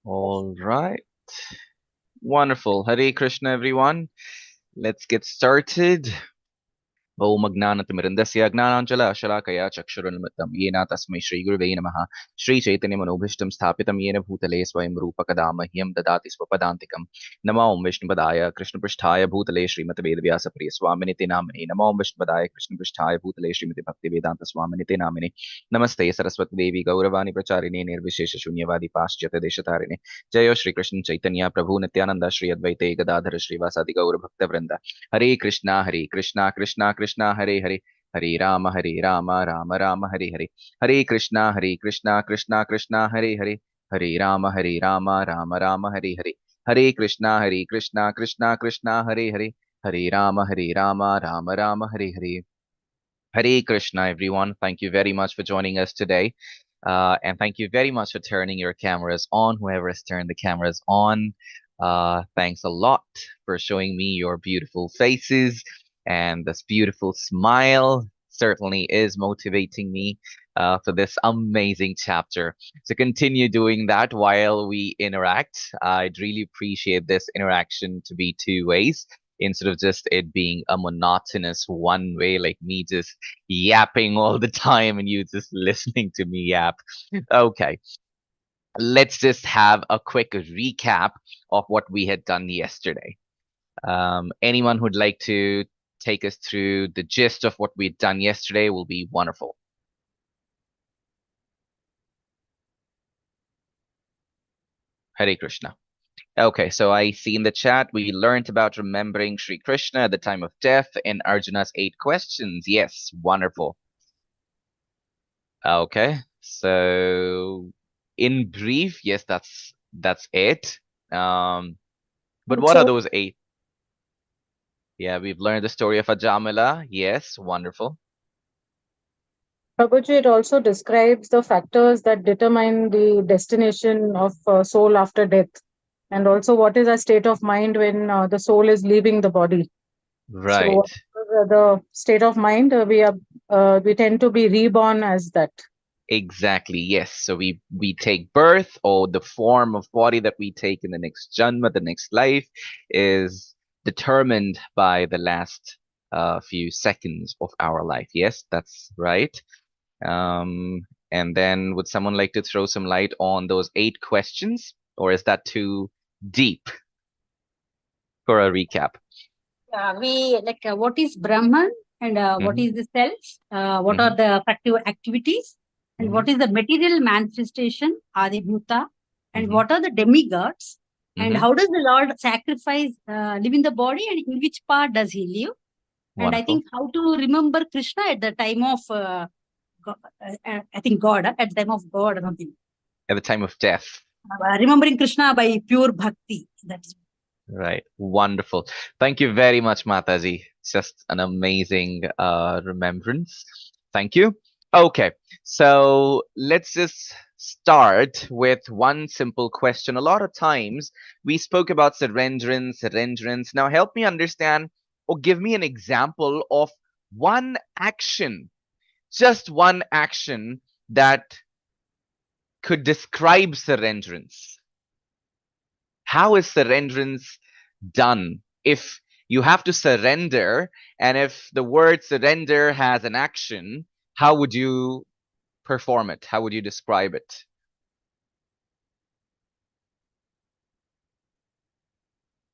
All right. Wonderful. Hare Krishna, everyone. Let's get started. ओम अज्ञानतिमिरन्दस्य अज्ञानाञ्जलशलाकया चक्षुरुन्मिलितं येन तस्मै श्रीगुरुवे नमः श्रीचैतन्यमनोभीष्टं स्थापितं येन भूतले स्वयं रूपकदा मह्यं ददाति स्वपदान्तिकं नमो ओं विष्णुपदाय कृष्णपृष्ठाय भूतले श्रीमते वेदव्यासप्रिय स्वामिनिते नामिने नमो ओं विष्णुपदाय कृष्णपृष्ठाय भूतले श्रीमते भक्तिवेदान्त स्वामिनिते नामिने नमस्ते सरस्वती देवी गौरवाणी प्रचारिणे निर्विशेष शून्यवादी पाश्चात्य देशतारिणे जय श्री कृष्ण चैतन्य प्रभु नित्यानंद श्री अद्वैते गदाधर श्रीवासादि गौर भक्तवृंद हरे Krishna Krishna Krishna Hare Hare Hare Ram Ram Ram Hare Hare Hare Krishna Krishna Krishna Hare Hare Hare Ram Ram Ram Hare Hare Hare Krishna Krishna Krishna Hare Hare Hare Ram Ram Ram Hare Hare Hare Krishna, everyone. Thank you very much for joining us today. And thank you very much for turning your cameras on, whoever has turned the cameras on. Thanks a lot for showing me your beautiful faces. And this beautiful smile certainly is motivating me for this amazing chapter. So continue doing that while we interact. I'd really appreciate this interaction to be two ways instead of just it being a monotonous one way, like me just yapping all the time and you just listening to me yap. Okay, let's just have a quick recap of what we had done yesterday. Anyone who'd like to take us through the gist of what we'd done yesterday will be wonderful. Hare Krishna. Okay, so I see in the chat we learned about remembering Sri Krishna at the time of death in Arjuna's 8 questions. Yes, wonderful. Okay, so in brief, yes, that's it. But what are Also, those 8? Yeah, we've learned the story of Ajamila. Yes, wonderful. Prabhuji, it also describes the factors that determine the destination of soul after death, and also what is our state of mind when the soul is leaving the body. So, Right. whatever the state of mind, we tend to be reborn as that. Exactly. Yes. So we take birth, or the form of body that we take in the next janma, the next life, is determined by the last few seconds of our life. Yes, that's right. Um, and then would someone like to throw some light on those 8 questions, or is that too deep for a recap? We like what is Brahman and what is the cells, what are the effective activities, and what is the material manifestation, Adibhuta, and what are the demigods, and how does the Lord sacrifice, live in the body, and in which part does he live? And I think how to remember Krishna at the time of, I think God, at the time of God or something. At the time of death. Remembering Krishna by pure bhakti. That's right. Wonderful. Thank you very much, Mataji. Just an amazing remembrance. Thank you. Okay, so let's just start with one simple question. A lot of times we spoke about surrenderance. Now help me understand or give me an example of one action, just one action that could describe surrenderance. How is surrenderance done? If you have to surrender, and if the word surrender has an action, how would you perform it? How would you describe it?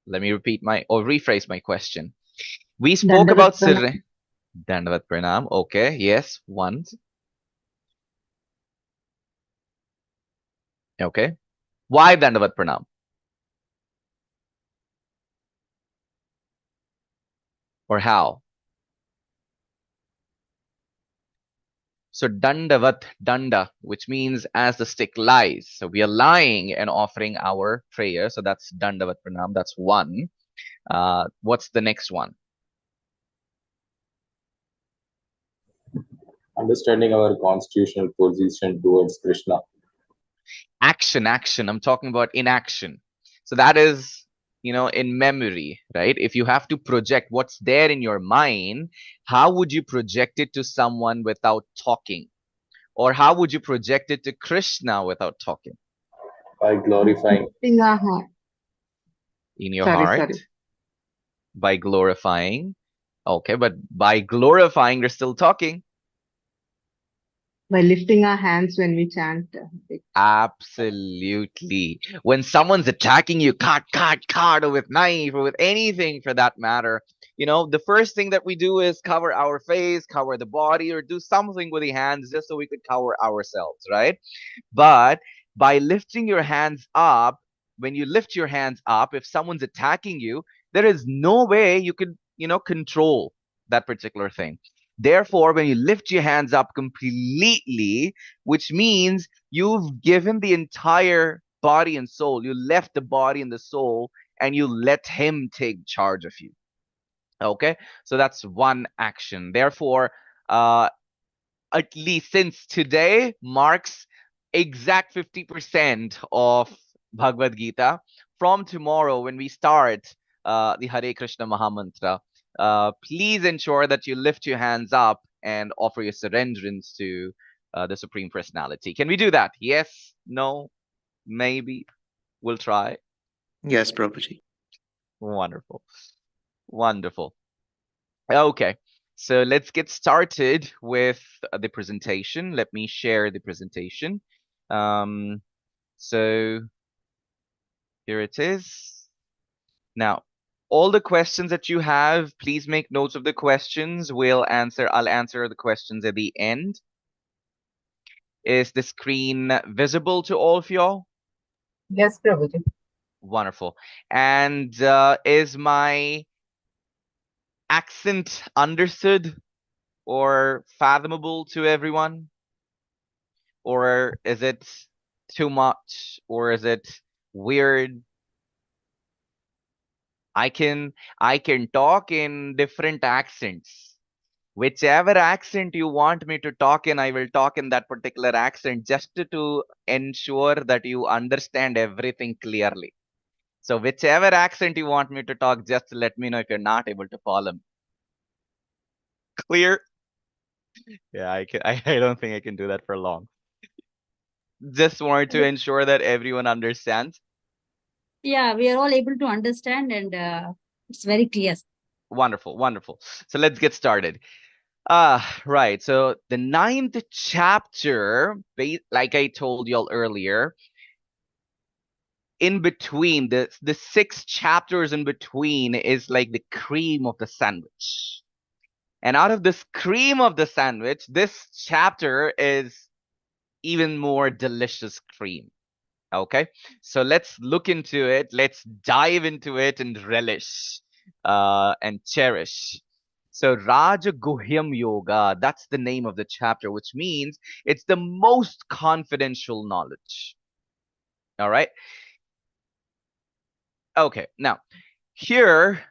Let me repeat or rephrase my question. We spoke about Dandavat Pranam. Okay, yes, once. Okay. Why Dandavat Pranam? Or how? So dandavat, danda, which means as the stick lies. So we are lying and offering our prayer. So that's dandavat pranam. That's one. What's the next one? Understanding our constitutional position towards Krishna. Action. I'm talking about inaction. So that is, in memory, right? If you have to project what's there in your mind, how would you project it to someone without talking? Or how would you project it to Krishna without talking? By glorifying. Lifting our hand. In your Sorry, heart. sorry. By glorifying. Okay, but by glorifying, we're still talking. By lifting our hands when we chant. Absolutely. When someone's attacking you, cut, or with knife or with anything for that matter, the first thing that we do is cover our face, cover the body, or do something with the hands just so we could cover ourselves, right? But by lifting your hands up, when you lift your hands up, if someone's attacking you, there is no way you could, control that particular thing. Therefore, when you lift your hands up completely, which means you've given the entire body and soul, you left the body and the soul, and you let him take charge of you. Okay, so that's one action. Therefore, at least since today marks exact 50% of Bhagavad Gita, from tomorrow when we start the Hare Krishna Mahamantra, please ensure that you lift your hands up and offer your surrenderance to the Supreme Personality. Can we do that? Yes? No? Maybe? We'll try. Yes, Prabhuji. Wonderful. Wonderful. Okay, so let's get started with the presentation. Let me share the presentation. So here it is. Now, all the questions that you have, please make notes of the questions. I'll answer the questions at the end. Is the screen visible to all of y'all? Yes, Prabhuji. Wonderful. And is my accent understood or fathomable to everyone? Or is it too much? Or is it weird? I can talk in different accents. Whichever accent you want me to talk in, I will talk in that particular accent just to ensure that you understand everything clearly. So whichever accent you want me to talk, just let me know if you're not able to follow me. Clear? Yeah, I don't think I can do that for long. Just wanted to ensure that everyone understands. Yeah, we are all able to understand, and it's very clear. Wonderful, wonderful. So let's get started. Right. So the 9th chapter, like I told y'all earlier, in between the 6 chapters in between is like the cream of the sandwich. And out of this cream of the sandwich, this chapter is even more delicious cream. Okay, so let's look into it. Let's dive into it and relish and cherish. So Raja Guhyam Yoga, that's the name of the chapter, which means it's the most confidential knowledge. All right. Okay, now here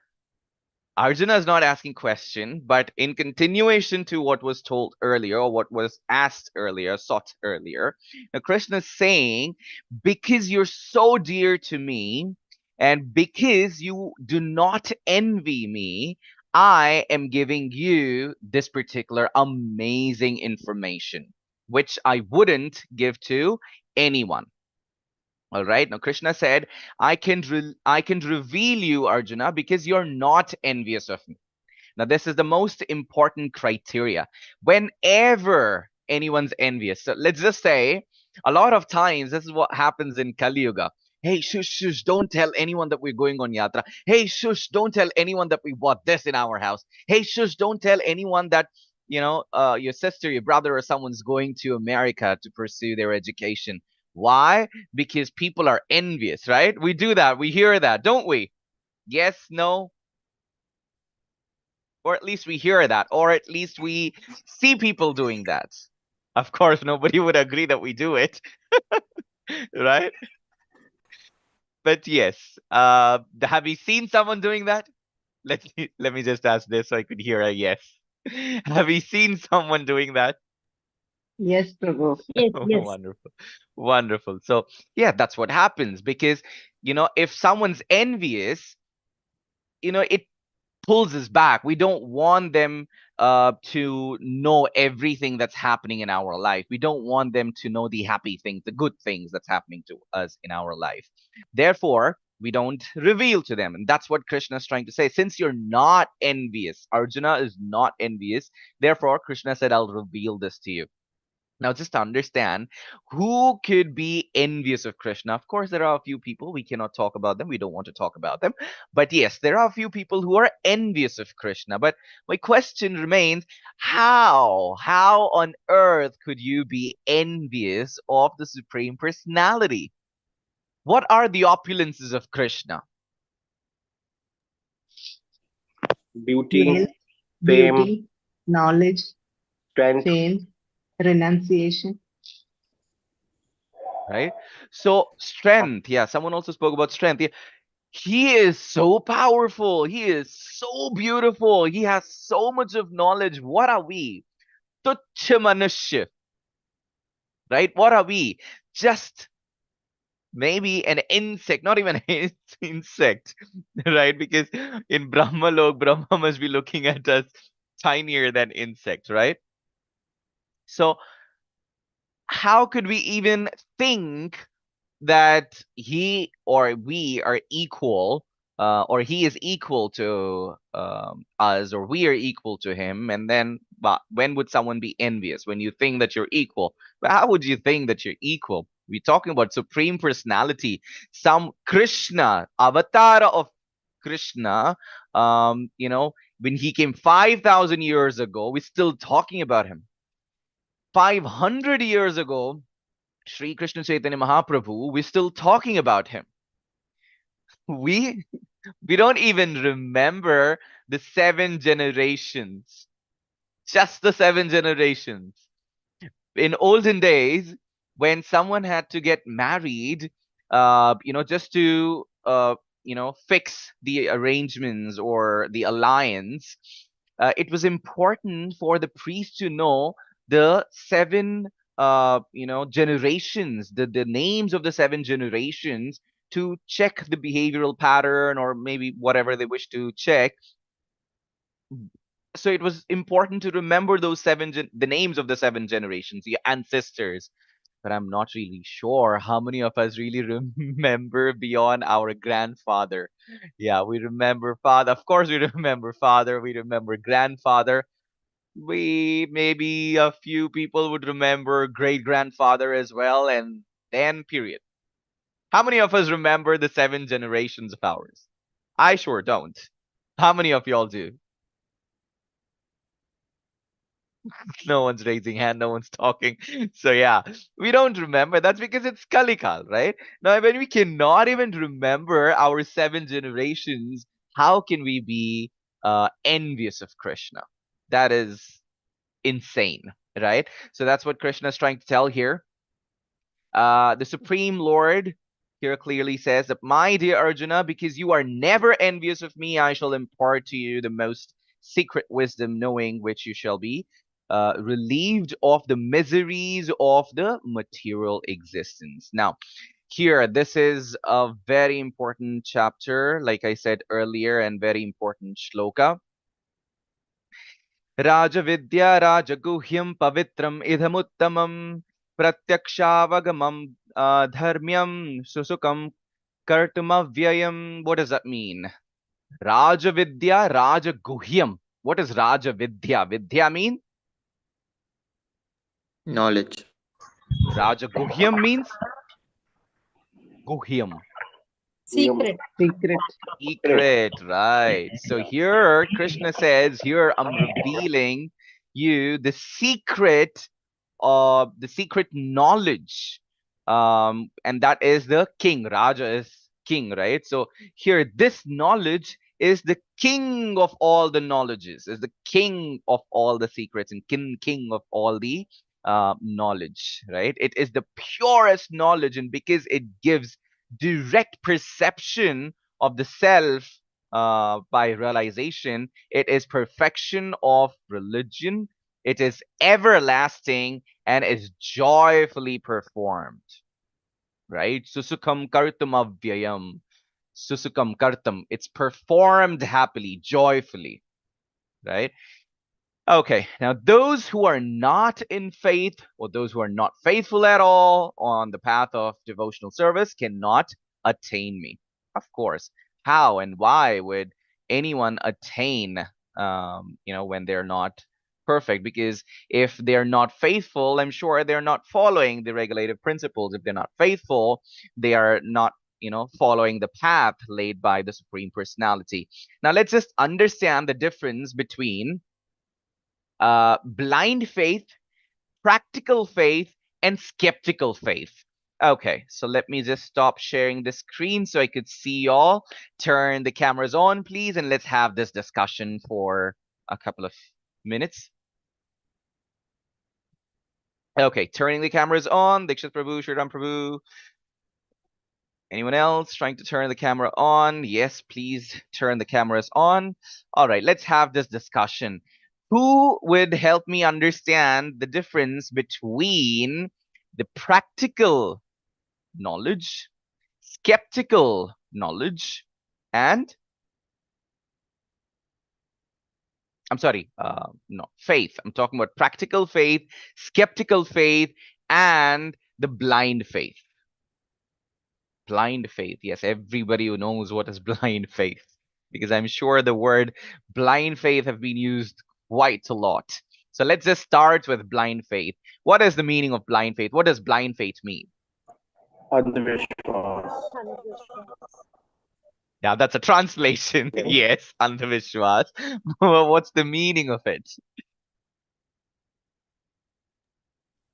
Arjuna is not asking question, but in continuation to what was told earlier or what was asked earlier, sought earlier, now Krishna is saying, because you're so dear to me and because you do not envy me, I am giving you this particular amazing information, which I wouldn't give to anyone. All right. Now Krishna said, I can reveal you, Arjuna, because you're not envious of me. Now this is the most important criteria. Whenever anyone's envious, so let's just say a lot of times this is what happens in Kali Yuga. Hey, shush, don't tell anyone that we're going on yatra. Hey, shush, don't tell anyone that we bought this in our house. Hey, shush, don't tell anyone that your sister, your brother, or someone's going to America to pursue their education. Why? Because people are envious, right? We do that. We hear that, don't we? Yes, no? Or at least we hear that. Or at least we see people doing that. Of course, nobody would agree that we do it. Right? But yes. Have you seen someone doing that? Let me just ask this so I could hear a yes. Have you seen someone doing that? Yes, Prabhu. Yes, yes. Wonderful. Wonderful. So yeah, that's what happens because, if someone's envious, it pulls us back. We don't want them to know everything that's happening in our life. We don't want them to know the happy things, the good things that's happening to us in our life. Therefore, we don't reveal to them. And that's what Krishna is trying to say. Since you're not envious, Arjuna is not envious. Therefore, Krishna said, I'll reveal this to you. Now, just to understand, who could be envious of Krishna? Of course, there are a few people. We cannot talk about them. We don't want to talk about them. But yes, there are a few people who are envious of Krishna. But my question remains, how? How on earth could you be envious of the Supreme Personality? What are the opulences of Krishna? Beauty, Wealth, fame, beauty, knowledge, strength. fame, renunciation. Right? So strength. Yeah, someone also spoke about strength. Yeah. He is so powerful. He is so beautiful. He has so much of knowledge. What are we? Tuchya manushya. Right? What are we? Just maybe an insect, not even an insect, right? Because in Brahma Lok, Brahma must be looking at us tinier than insects, right? So how could we even think that he or we are equal, or he is equal to us, or we are equal to him? And then, but when would someone be envious? When you think that you're equal. But how would you think that you're equal? We're talking about Supreme Personality, some Krishna, avatar of Krishna. When he came 5,000 years ago, we're still talking about him. 500 years ago, Sri Krishna Chaitanya Mahaprabhu, we're still talking about him. We don't even remember the 7 generations. Just the 7 generations. In olden days, when someone had to get married, just to fix the arrangements or the alliance, it was important for the priest to know the 7 generations, the names of the 7 generations, to check the behavioral pattern or maybe whatever they wish to check. So it was important to remember those the names of the 7 generations, the ancestors. But I'm not really sure how many of us really remember beyond our grandfather. Yeah, we remember father. Of course, we remember father. We remember grandfather. We maybe a few people would remember great grandfather as well, and then period. How many of us remember the 7 generations of ours? I sure don't. How many of y'all do? No one's raising hand, no one's talking. So yeah, we don't remember. That's because it's Kalikal, right? Now, when we cannot even remember our 7 generations, how can we be envious of Krishna? That is insane, right? So that's what Krishna is trying to tell here. The Supreme Lord here clearly says that, my dear Arjuna, because you are never envious of me, I shall impart to you the most secret wisdom, knowing which you shall be relieved of the miseries of the material existence. Now, here, this is a very important chapter, like I said earlier, and very important shloka. Rajavidya Rajaguhyam Pavitram Idhamuttamam Pratyakshavagam Dharmyam Susukam Kartumavyayam. What does that mean? Rajavidya Rajaguhyam. What does Rajavidya? Vidya mean? Knowledge. Rajaguhyam means Guhyam. Secret. Secret. Secret, right? So here Krishna says, here I'm revealing you the secret of the secret knowledge. And that is the king. Raja is king, right? So here this knowledge is the king of all the knowledges, is the king of all the secrets, and king of all the knowledge, right? It is the purest knowledge, and because it gives direct perception of the self by realization, it is perfection of religion. It is everlasting and is joyfully performed, right? Susukam kartum avyayam. Susukam kartam. It's performed happily, joyfully, right? Okay, now those who are not in faith or those who are not faithful at all on the path of devotional service cannot attain me. Of course. How and why would anyone attain, when they're not perfect? Because if they're not faithful, I'm sure they're not following the regulative principles. If they're not faithful, they are not, following the path laid by the Supreme Personality. Now, let's just understand the difference between blind faith, practical faith, and skeptical faith. Okay, so let me just stop sharing the screen so I could see y'all. Turn the cameras on, please, and let's have this discussion for a couple of minutes. Okay, turning the cameras on. Dikshit Prabhu, Shriram Prabhu. Anyone else trying to turn the camera on? Yes, please turn the cameras on. All right, let's have this discussion. Who would help me understand the difference between the practical knowledge, skeptical knowledge, and faith. I'm talking about practical faith, skeptical faith, and the blind faith. Blind faith. Yes, everybody who knows what is blind faith, because I'm sure the word blind faith have been used quite a lot. So let's just start with blind faith. What is the meaning of blind faith? What does blind faith mean? Yeah, that's a translation. Yes, Andhavishwas. What's the meaning of it?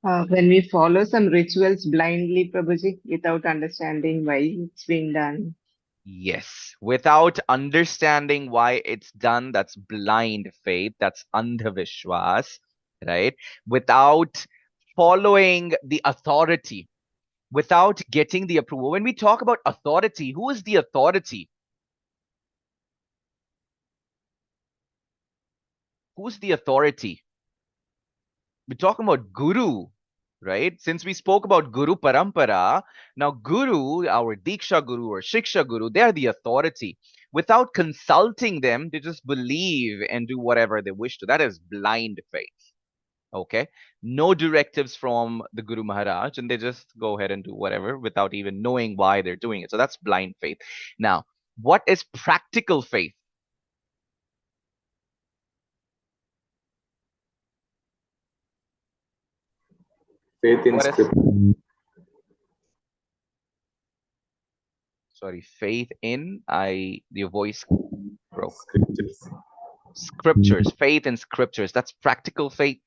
When we follow some rituals blindly, Prabhuji, without understanding why it's being done. Yes, without understanding why it's done, that's blind faith, that's Andhavishwas, right? Without following the authority, without getting the approval. When we talk about authority, who is the authority? Who's the authority? We're talking about Guru, right? Since we spoke about Guru Parampara, now Guru, our Diksha Guru or Shiksha Guru, they're the authority. Without consulting them, they just believe and do whatever they wish to. That is blind faith. Okay? No directives from the Guru Maharaj, and they just go ahead and do whatever without even knowing why they're doing it. So that's blind faith. Now, what is practical faith? Faith in What is- scripture. Sorry, faith in, your voice broke. Scriptures. Scriptures, faith in scriptures. That's practical faith.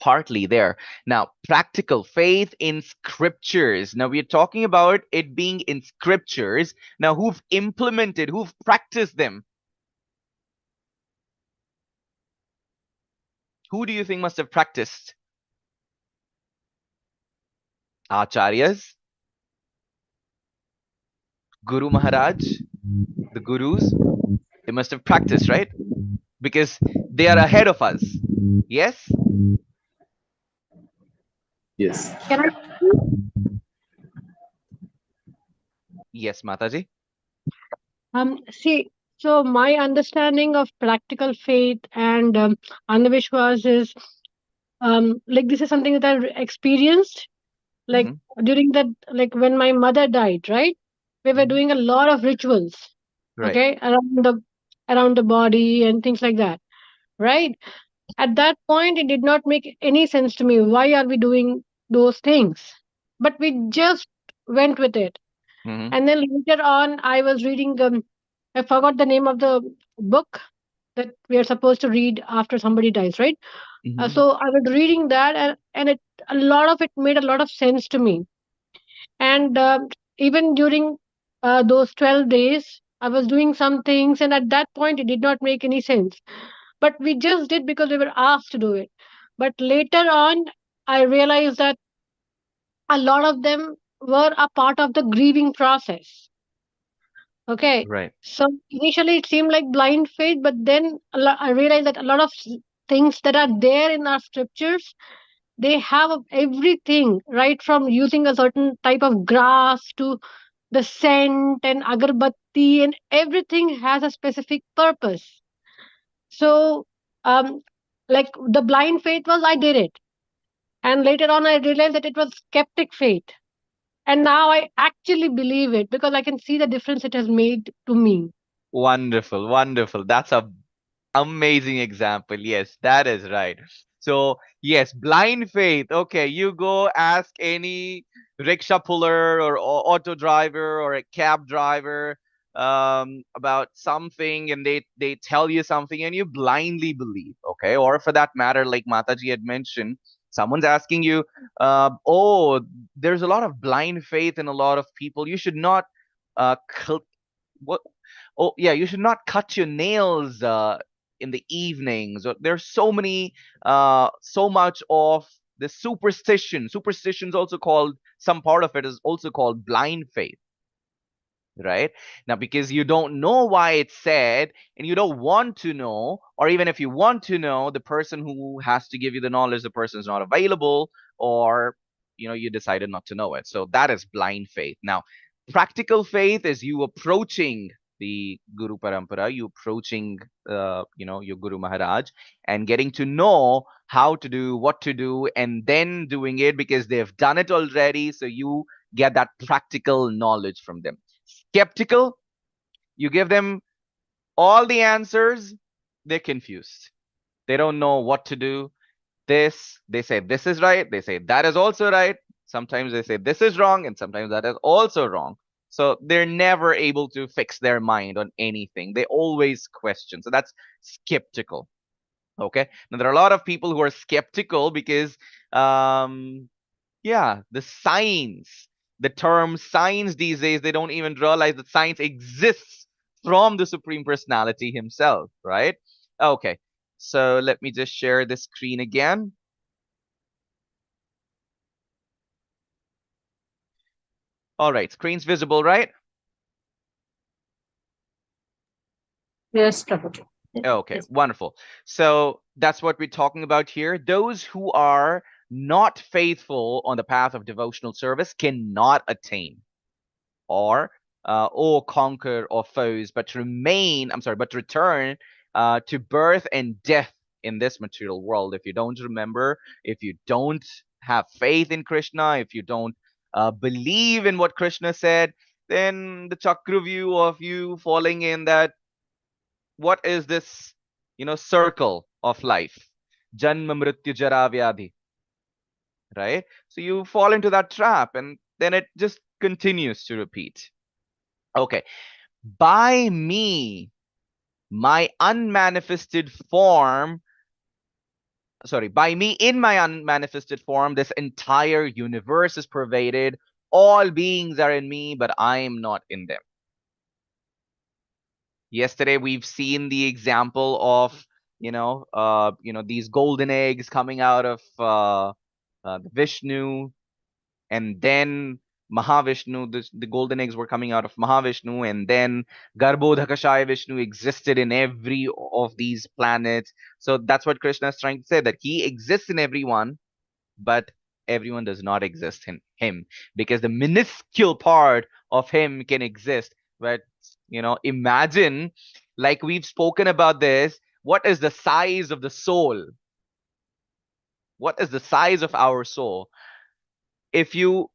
Partly there. Now, practical faith in scriptures. Now, we're talking about it being in scriptures. Now, who've implemented, who've practiced them? Who do you think must have practiced? Acharyas? Guru Maharaj? The gurus? They must have practiced, right? Because they are ahead of us. Yes? Yes. Can I? Yes, Mataji. See, so my understanding of practical faith and Andhavishwas is like this is something that I've experienced. Like during that, like when my mother died, right? We were doing a lot of rituals, Right. okay, around the body and things like that, right? At that point, it did not make any sense to me. Why are we doing those things? But we just went with it. And then later on, I was reading, I forgot the name of the book that we are supposed to read after somebody dies, right? So I was reading that, and a lot of it made a lot of sense to me. And even during those 12 days, I was doing some things, and at that point, it did not make any sense. But we just did because we were asked to do it. But later on, I realized that a lot of them were a part of the grieving process. Okay. Right. So initially it seemed like blind faith, but then I realized that a lot of things that are there in our scriptures, they have everything, right from using a certain type of grass to the scent and agarbatti, and everything has a specific purpose. So, like the blind faith was, I did it. And later on, I realized that it was skeptic faith. And now I actually believe it because I can see the difference it has made to me. Wonderful, wonderful. That's a amazing example. Yes, that is right. So, yes, blind faith. Okay, you go ask any rickshaw puller or auto driver or a cab driver about something, and they tell you something and you blindly believe. Okay, or for that matter, like Mataji had mentioned, someone's asking you, oh, there's a lot of blind faith in a lot of people. You should not what oh yeah, you should not cut your nails in the evenings. Or there's so many so much of the superstitions also called, some part of it is also called blind faith, right? Now, because you don't know why it's said and you don't want to know, or even if you want to know, the person who has to give you the knowledge, the person is not available, or you decided not to know it. So that is blind faith. Now, practical faith is you approaching the Guru Parampara, you approaching your Guru Maharaj, and getting to know how to do, what to do, and then doing it because they've done it already. So you get that practical knowledge from them. Skeptical, you give them all the answers, they're confused. They don't know what to do. They say this is right, they say that is also right. Sometimes they say this is wrong, and sometimes that is also wrong. So they're never able to fix their mind on anything. They always question. So that's skeptical. Okay. Now there are a lot of people who are skeptical because yeah, the term science these days, they don't even realize that science exists from the Supreme Personality himself, right? Okay, so let me just share the screen again. All right, screen's visible, right? Yes, Prabhuji. Okay, Yes. wonderful. So that's what we're talking about here. Those who are not faithful on the path of devotional service cannot attain or conquer or foes, but return to birth and death in this material world. If you don't remember, if you don't have faith in Krishna, if you don't believe in what Krishna said, then the Chakravyu of you falling in that, what is this, circle of life? Janma mrityu jara vyadhi, right? So you fall into that trap and then it just continues to repeat. Okay. By me, my unmanifested form, by me in my unmanifested form, this entire universe is pervaded. All beings are in me, but I am not in them. Yesterday, we've seen the example of, these golden eggs coming out of the Vishnu, and then Mahavishnu, the golden eggs were coming out of Mahavishnu, and then Garbhodakashaya Vishnu existed in every of these planets. So that's what Krishna is trying to say, that he exists in everyone, but everyone does not exist in him, because the minuscule part of him can exist. But imagine, like we've spoken about this, what is the size of the soul? What is the size of our soul? If you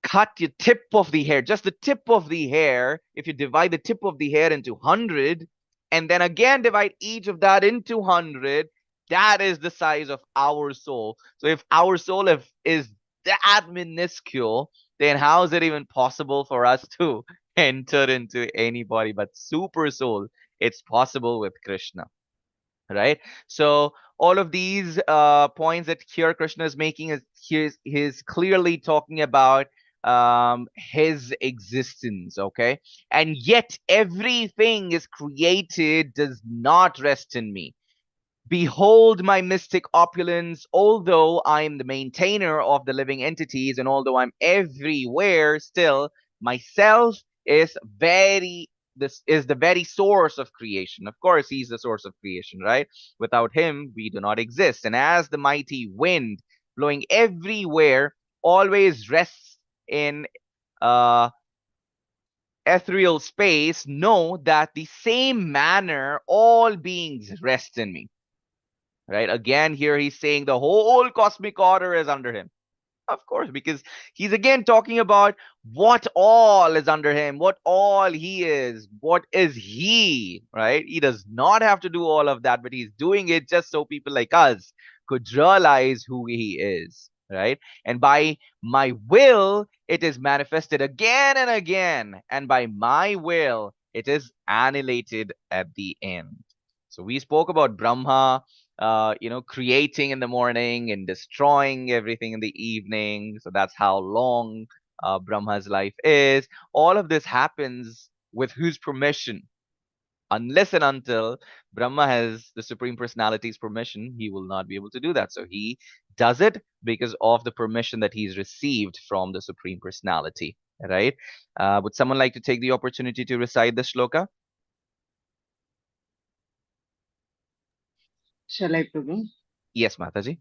cut your tip of the hair, just the tip of the hair, if you divide the tip of the hair into 100, and then again divide each of that into 100, that is the size of our soul. So if our soul is that minuscule, then how is it even possible for us to enter into anybody but super soul? It's possible with Krishna, right? So all of these points that here Krishna is making is he's clearly talking about his existence. Okay, and yet everything is created does not rest in me. Behold my mystic opulence. Although I am the maintainer of the living entities, and although I'm everywhere, still myself is the very source of creation. Of course, he's the source of creation, right? Without him, we do not exist. And as the mighty wind blowing everywhere always rests in uh ethereal space know that the same manner all beings rest in me. Right? Again, here he's saying the whole cosmic order is under him. Of course, because he's again talking about what all is under him, what all he is, what is he, right? He does not have to do all of that, but he's doing it just so people like us could realize who he is, right? And by my will, it is manifested again and again. And by my will, it is annihilated at the end. So we spoke about Brahma, creating in the morning and destroying everything in the evening. So that's how long Brahma's life is. All of this happens with whose permission? Unless and until Brahma has the Supreme Personality's permission, he will not be able to do that. So he does it because of the permission that he's received from the Supreme Personality, right? Would someone like to take the opportunity to recite the shloka? Shall I, Prabhu? Yes, Mataji.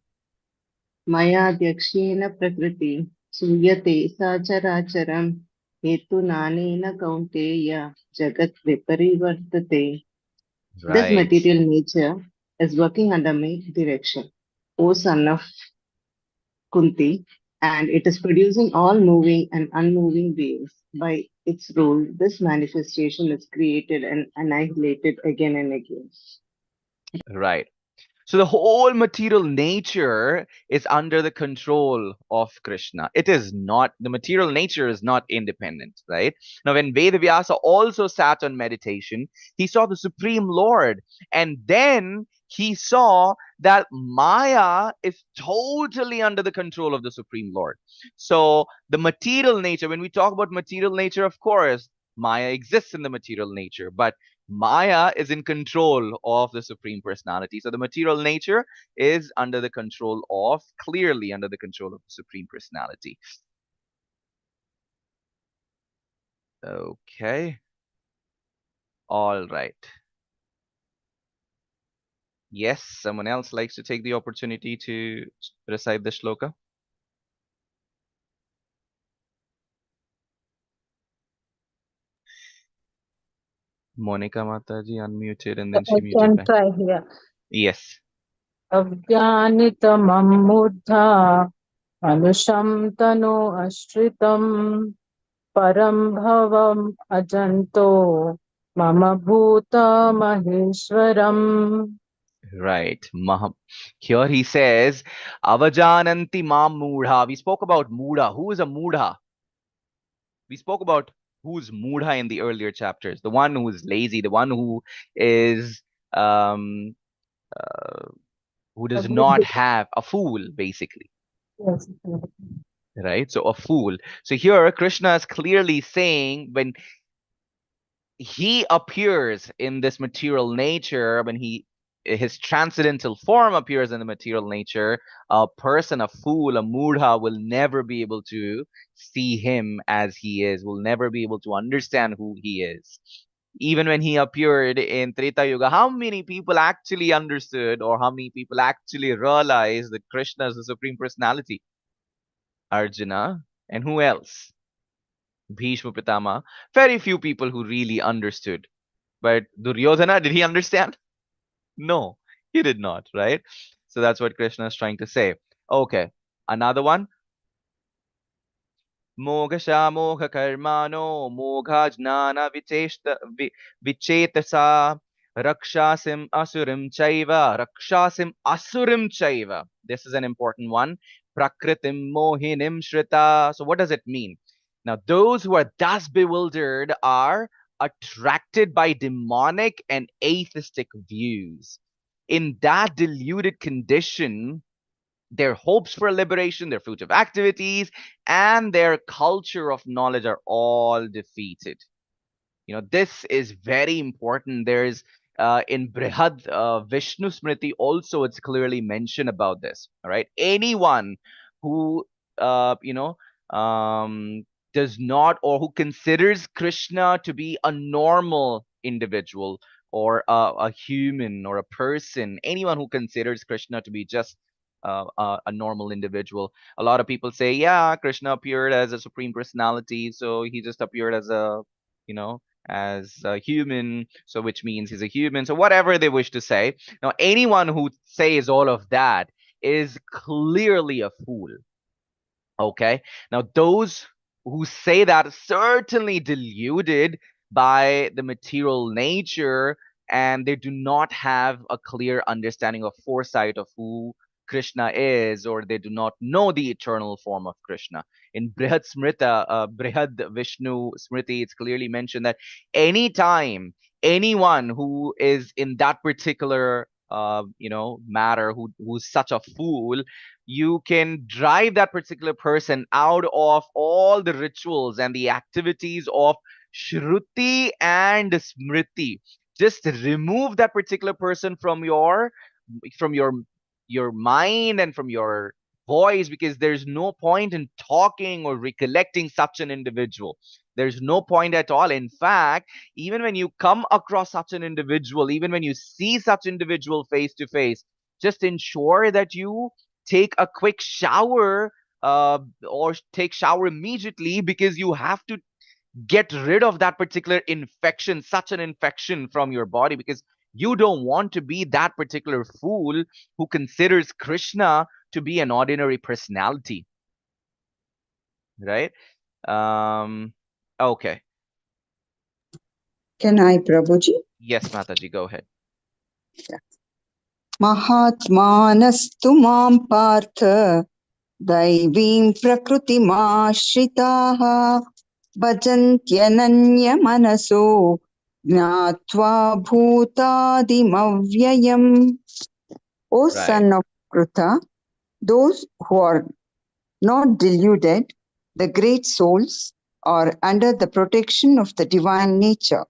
मयाध्यक्षेण प्रकृति सूयते साचराचरम् हेतुनानेन कौन्तेय जगत् विपरिवर्तते. This Right. material nature is working under my direction, O son of Kunti, and it is producing all moving and unmoving beings. By its rule, this manifestation is created and annihilated again and again. Right. So the whole material nature is under the control of Krishna. It is not, the material nature is not independent, right? Now, when Vedavyasa also sat on meditation, he saw the Supreme Lord, and then he saw that Maya is totally under the control of the Supreme Lord. So the material nature, when we talk about material nature, of course, Maya exists in the material nature, but Maya is in control of the Supreme Personality. So the material nature is under the control of, clearly under the control of the Supreme Personality. Okay. All right. Yes, someone else likes to take the opportunity to recite the shloka? Monica Mataji unmuted and then she I muted can back. try here. Yes. Avjanitamam muddha anusham tanu ashritam param bhavam ajanto mama bhuta maheshwaram. Right. Here he says, Avajananti mam mudha. We spoke about mudha. Who is a mudha? We spoke about who's mudha in the earlier chapters. The one who is lazy, the one who is um who does not have a fool, basically. Yes. Right? So a fool. So here Krishna is clearly saying when he appears in this material nature, when his transcendental form appears in the material nature, a person, a fool, a mudha will never be able to see him as he is, will never be able to understand who he is. Even when he appeared in Treta Yuga, how many people actually understood or how many people actually realized that Krishna is the Supreme Personality? Arjuna. And who else? Bhishma Pitama. Very few people who really understood. But Duryodhana, did he understand? No, he did not, right? So that's what Krishna is trying to say. Okay, another one. Mogasha moga karmano moga jnana vichetasa rakshasim asurim chaiva rakshasim asurim chaiva. This is an important one. Prakritim mohinim shrita. So what does it mean? Now, those who are thus bewildered are attracted by demonic and atheistic views. In that deluded condition, their hopes for liberation, their fruitive activities, and their culture of knowledge are all defeated. This is very important. There's in Brihad Vishnu Smriti also it's clearly mentioned about this. All right, anyone who uh, you know does not or who considers Krishna to be a normal individual or a human or a person, anyone who considers Krishna to be just a normal individual. A lot of people say, yeah, Krishna appeared as a supreme personality, so he just appeared as a as a human, so which means he's a human. So whatever they wish to say. Now, anyone who says all of that is clearly a fool. Okay. Now, those who say that are certainly deluded by the material nature, and they do not have a clear understanding of foresight of who Krishna is, or they do not know the eternal form of Krishna. In Brihad Vishnu Smriti, it's clearly mentioned that anytime anyone who is in that particular matter, who's such a fool, you can drive that particular person out of all the rituals and the activities of Shruti and Smriti. Just remove that particular person from your mind and from your voice, because there's no point in talking or recollecting such an individual. There's no point at all. In fact, even when you come across such an individual, even when you see such individual face to face, just ensure that you take a quick shower, or take shower immediately, because you have to get rid of that particular infection, such an infection from your body, because you don't want to be that particular fool who considers Krishna to be an ordinary personality, right? Okay. Can I, Prabhuji? Yes, Mataji, go ahead. Mahatmanastu mam partha दैवीं प्रकृतिमाश्रिताः भजन्त्यनन्य मनसो ज्ञात्वा bhutadimavvyayam. O son of Kruta, those who are not deluded, the great souls, are under the protection of the divine nature.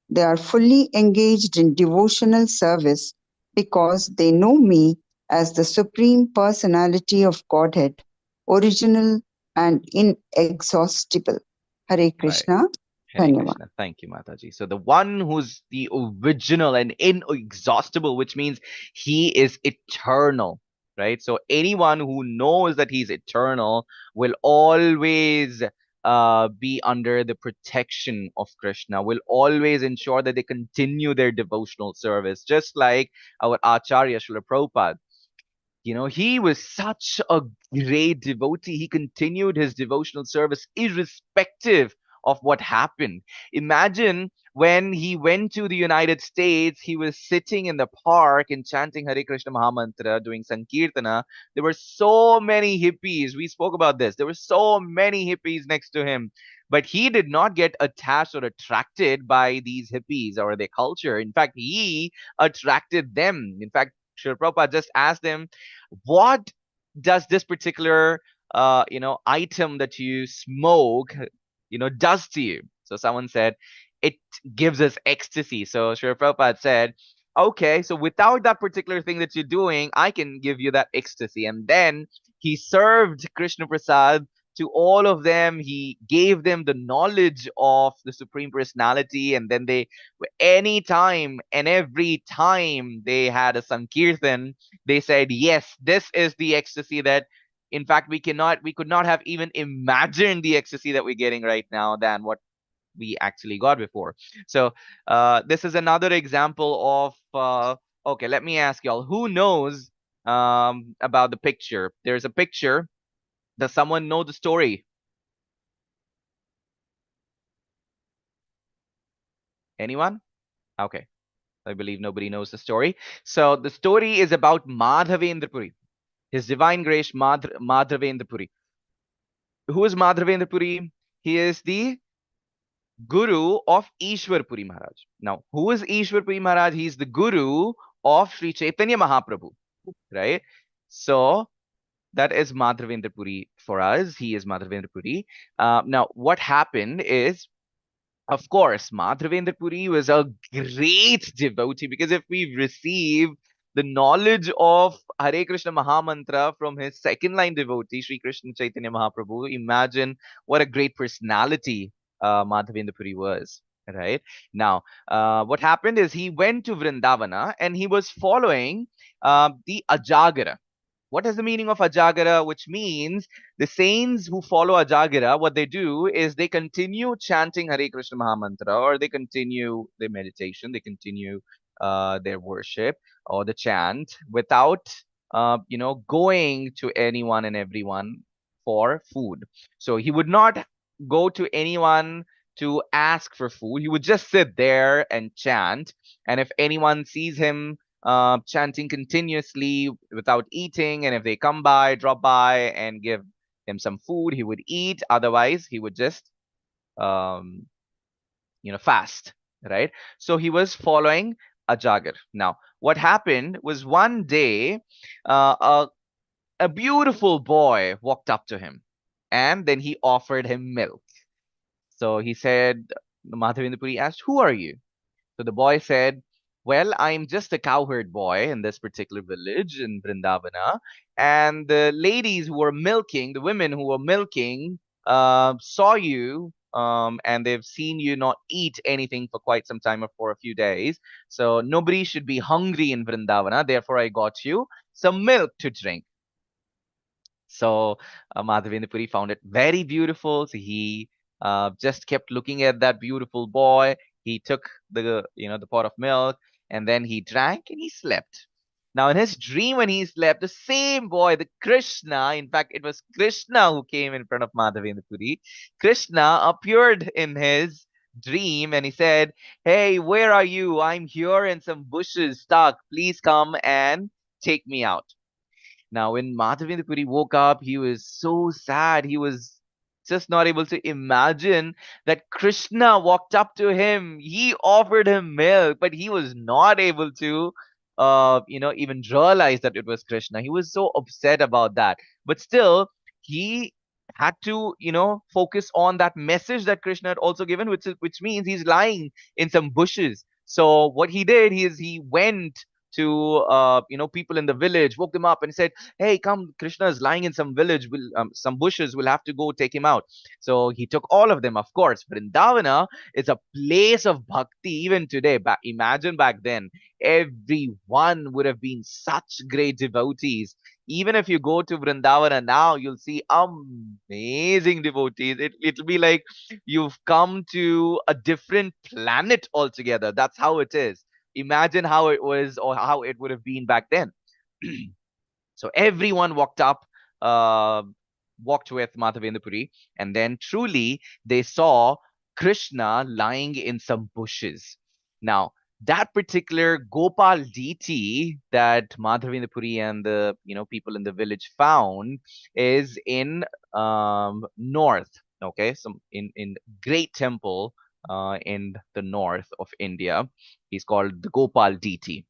They are fully engaged in devotional service because they know me as the Supreme Personality of Godhead, original and inexhaustible. Hare Krishna. Hare Krishna. Thank you, Mataji. So the one who's the original and inexhaustible, which means he is eternal, right? So anyone who knows that he's eternal will always be under the protection of Krishna, will always ensure that they continue their devotional service, just like our Acharya Srila Prabhupada. He was such a great devotee. He continued his devotional service irrespective of what happened. Imagine when he went to the United States, he was sitting in the park and chanting Hare Krishna Mahamantra, doing Sankirtana. There were so many hippies. We spoke about this. There were so many hippies next to him. But he did not get attached or attracted by these hippies or their culture. In fact, he attracted them. In fact, Srila Prabhupada just asked them, what does this particular item that you smoke does to you? So someone said, it gives us ecstasy. So Srila Prabhupada said, okay, so without that particular thing that you're doing, I can give you that ecstasy. And then he served Krishna Prasad to all of them. He gave them the knowledge of the Supreme Personality, and then they, any time and every time they had a Sankirtan, they said, yes, this is the ecstasy that, in fact, we could not have even imagined the ecstasy that we're getting right now than what we actually got before. So this is another example of, okay, let me ask y'all, who knows about the picture? There's a picture. Does someone know the story? Anyone? Okay. I believe nobody knows the story. So the story is about Madhavendra Puri, His Divine Grace Madhavendra Puri. Who is Madhavendra Puri? He is the Guru of Ishwar Puri Maharaj. Now, who is Ishwar Puri Maharaj? He is the Guru of Sri Chaitanya Mahaprabhu, right? So that is Madhavendra Puri for us. He is Madhavendra Puri. Now, what happened is, of course, Madhavendra Puri was a great devotee, because if we receive the knowledge of Hare Krishna Mahamantra from his second line devotee, Sri Krishna Chaitanya Mahaprabhu, imagine what a great personality Madhavendra Puri was. Right now, what happened is he went to Vrindavana and he was following the Ajagara. What is the meaning of Ajagara? Which means the saints who follow Ajagara, what they do is they continue chanting Hare Krishna Mahamantra, or they continue their meditation, they continue their worship or the chant without, going to anyone and everyone for food. So he would not go to anyone to ask for food. He would just sit there and chant. And if anyone sees him chanting continuously without eating, and if they come by, drop by, and give him some food, he would eat. Otherwise, he would just, um, fast, right? So he was following a jagar. Now, what happened was one day, a beautiful boy walked up to him, and then he offered him milk. So he said, Madhavendra Puri asked, "Who are you?" So the boy said, "Well, I'm just a cowherd boy in this particular village in Vrindavana. And the ladies who were milking, the women who were milking, saw you, and they've seen you not eat anything for quite some time or for a few days. So nobody should be hungry in Vrindavana. Therefore, I got you some milk to drink." So Madhavendra Puri found it very beautiful. So he just kept looking at that beautiful boy. He took the pot of milk, and then he drank and he slept. Now in his dream when he slept, the same boy, the Krishna, in fact it was Krishna who came in front of Madhavendra Puri. Krishna appeared in his dream and he said, "Hey, where are you? I'm here in some bushes stuck. Please come and take me out." Now, when Madhavendra Puri woke up, he was so sad. He was just not able to imagine that Krishna walked up to him. He offered him milk, but he was not able to, even realize that it was Krishna. He was so upset about that. But still, he had to, focus on that message that Krishna had also given, which means he's lying in some bushes. So what he did is he went to people in the village, woke them up and said, "Hey, come, Krishna is lying in some village, will some bushes, we'll have to go take him out." So he took all of them. Of course, Vrindavana is a place of bhakti even today. Imagine back then, everyone would have been such great devotees. Even if you go to Vrindavana now, you'll see amazing devotees. It'll be like you've come to a different planet altogether. That's how it is. Imagine how it was or how it would have been back then. So everyone uh, walked with Madhavendra Puri, and then truly they saw Krishna lying in some bushes. Now, that particular Gopal deity that Madhavendra Puri and the people in the village found is in north. Okay, some in great temple in the north of India. He's called the Gopal deity.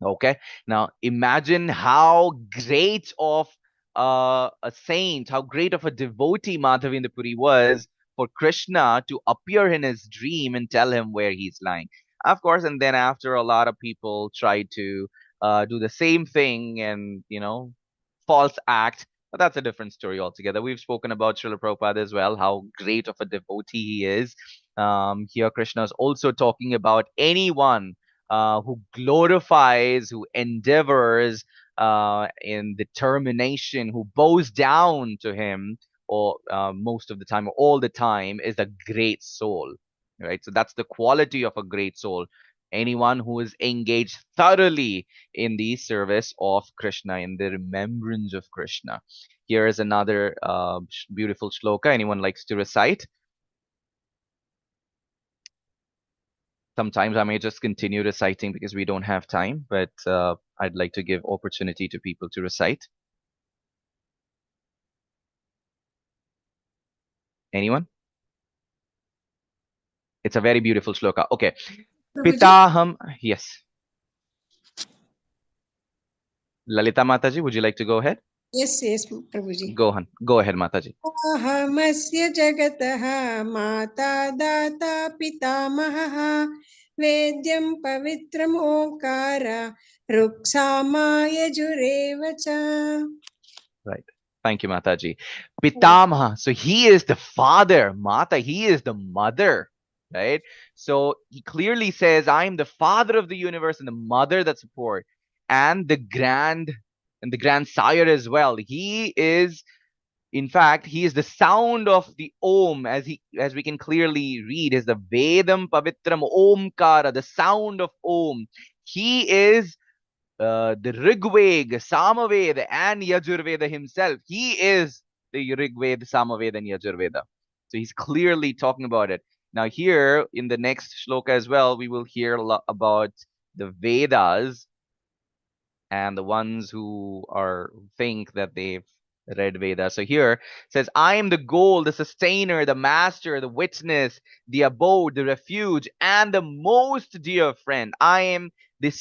Okay. Now imagine how great of a saint, how great of a devotee Madhavendra Puri was for Krishna to appear in his dream and tell him where he's lying. Of course, and then after a lot of people tried to do the same thing and, false act. But that's a different story altogether. We've spoken about Srila Prabhupada as well, how great of a devotee he is. Here, Krishna is also talking about anyone who glorifies, who endeavors in determination, who bows down to him, or most of the time, or all the time, is a great soul, right? So that's the quality of a great soul. Anyone who is engaged thoroughly in the service of Krishna, in the remembrance of Krishna. Here is another beautiful shloka. Anyone likes to recite? Sometimes I may just continue reciting because we don't have time, but I'd like to give opportunity to people to recite. Anyone? It's a very beautiful shloka. Okay. Pitaham. Yes. Lalita Mataji, would you like to go ahead? Yes, Prabhuji. Go ahead, Mataji. Ahamasya jagatah mata data pitamahah vedyam pavitram okara ruksama yajurevacha. Right. Thank you, Mataji. Pitamaha. So he is the father. Mata, he is the mother. Right? So he clearly says, I am the father of the universe and the mother that support and the grand and the grandsire as well. He is, in fact, he is the sound of the Om, as we can clearly read, is the Vedam Pavitram Omkara, the sound of Om. He is the Rigveda, Samaveda, and Yajurveda himself. He is the Rigveda, Samaveda, and Yajurveda. So he's clearly talking about it. Now here in the next shloka as well, we will hear a lot about the Vedas and the ones who think that they've read Vedas. So here it says, I am the goal, the sustainer, the master, the witness, the abode, the refuge, and the most dear friend. I am the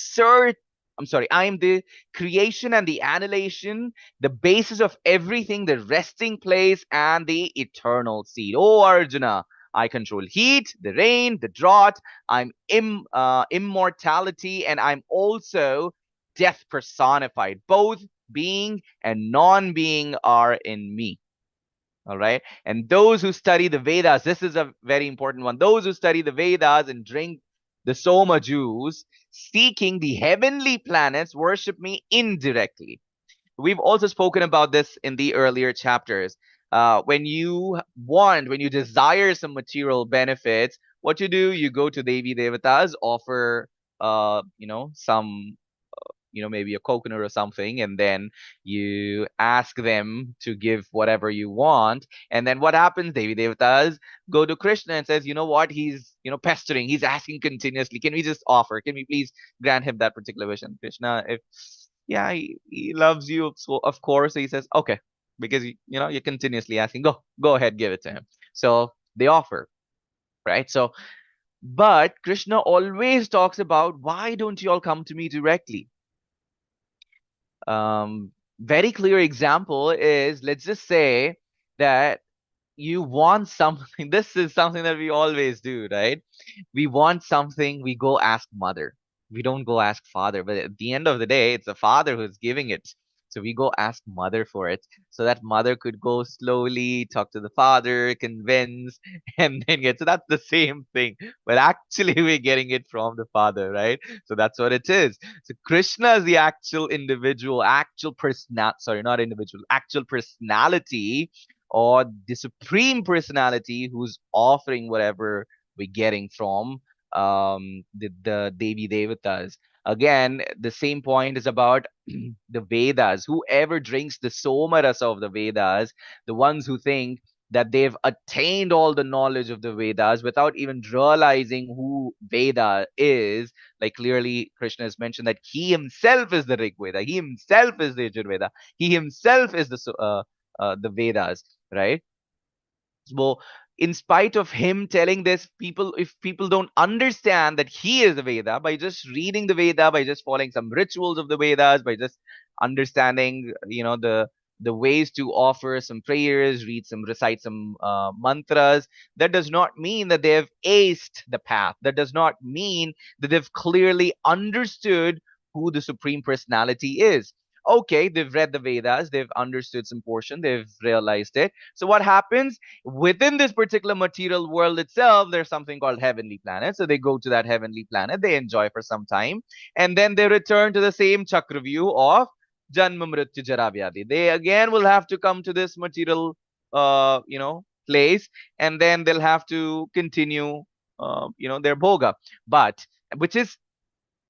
I am the creation and the annihilation, the basis of everything, the resting place, and the eternal seed. Oh Arjuna, I control heat, the rain, the drought. I'm immortality, and I'm also death personified. Both being and non-being are in me. All right. And those who study the Vedas, this is a very important one. Those who study the Vedas and drink the Soma juice, seeking the heavenly planets, worship me indirectly. We've also spoken about this in the earlier chapters. When you desire some material benefits, what you do, you go to Devi Devatas, offer, some, maybe a coconut or something, and then you ask them to give whatever you want. And then what happens? Devi Devatas go to Krishna and says, you know what? He's, pestering. He's asking continuously. Can we just offer? Can we please grant him that particular wish? And Krishna, if he loves you, so of course he says, okay, because you're continuously asking, go ahead, give it to him. So they offer, right? So, but Krishna always talks about, why don't you all come to me directly? Very clear example is, let's just say that you want something. This is something that we always do, right? We want something, we go ask mother. We don't go ask father, but at the end of the day, it's the father who's giving it. So we go ask mother for it, so that mother could go slowly talk to the father, convince, and then get. So that's the same thing, but actually we're getting it from the father, right? So that's what it is. So Krishna is the actual individual, actual sorry, not individual, actual personality, or the supreme personality who's offering whatever we're getting from the Devi Devatas. Again, the same point is about the Vedas. Whoever drinks the Soma Rasa of the Vedas, the ones who think that they've attained all the knowledge of the Vedas without even realizing who Veda is, like clearly Krishna has mentioned that he himself is the Rig Veda, he himself is the Yajurveda, he himself is the Vedas, right? So in spite of him telling this, if people don't understand that he is the Veda, by just reading the Veda, by just following some rituals of the Vedas, by just understanding, the ways to offer some prayers, recite some mantras, that does not mean that they have aced the path. That does not mean that they've clearly understood who the Supreme Personality is. Okay, they've read the Vedas, they've understood some portion, they've realized it. So what happens? Within this particular material world itself, there's something called heavenly planet. So they go to that heavenly planet, they enjoy for some time, and then they return to the same chakravyu of Janma Mrityu Jara Vyadhi. They again will have to come to this material place, and then they'll have to continue their bhoga, but which is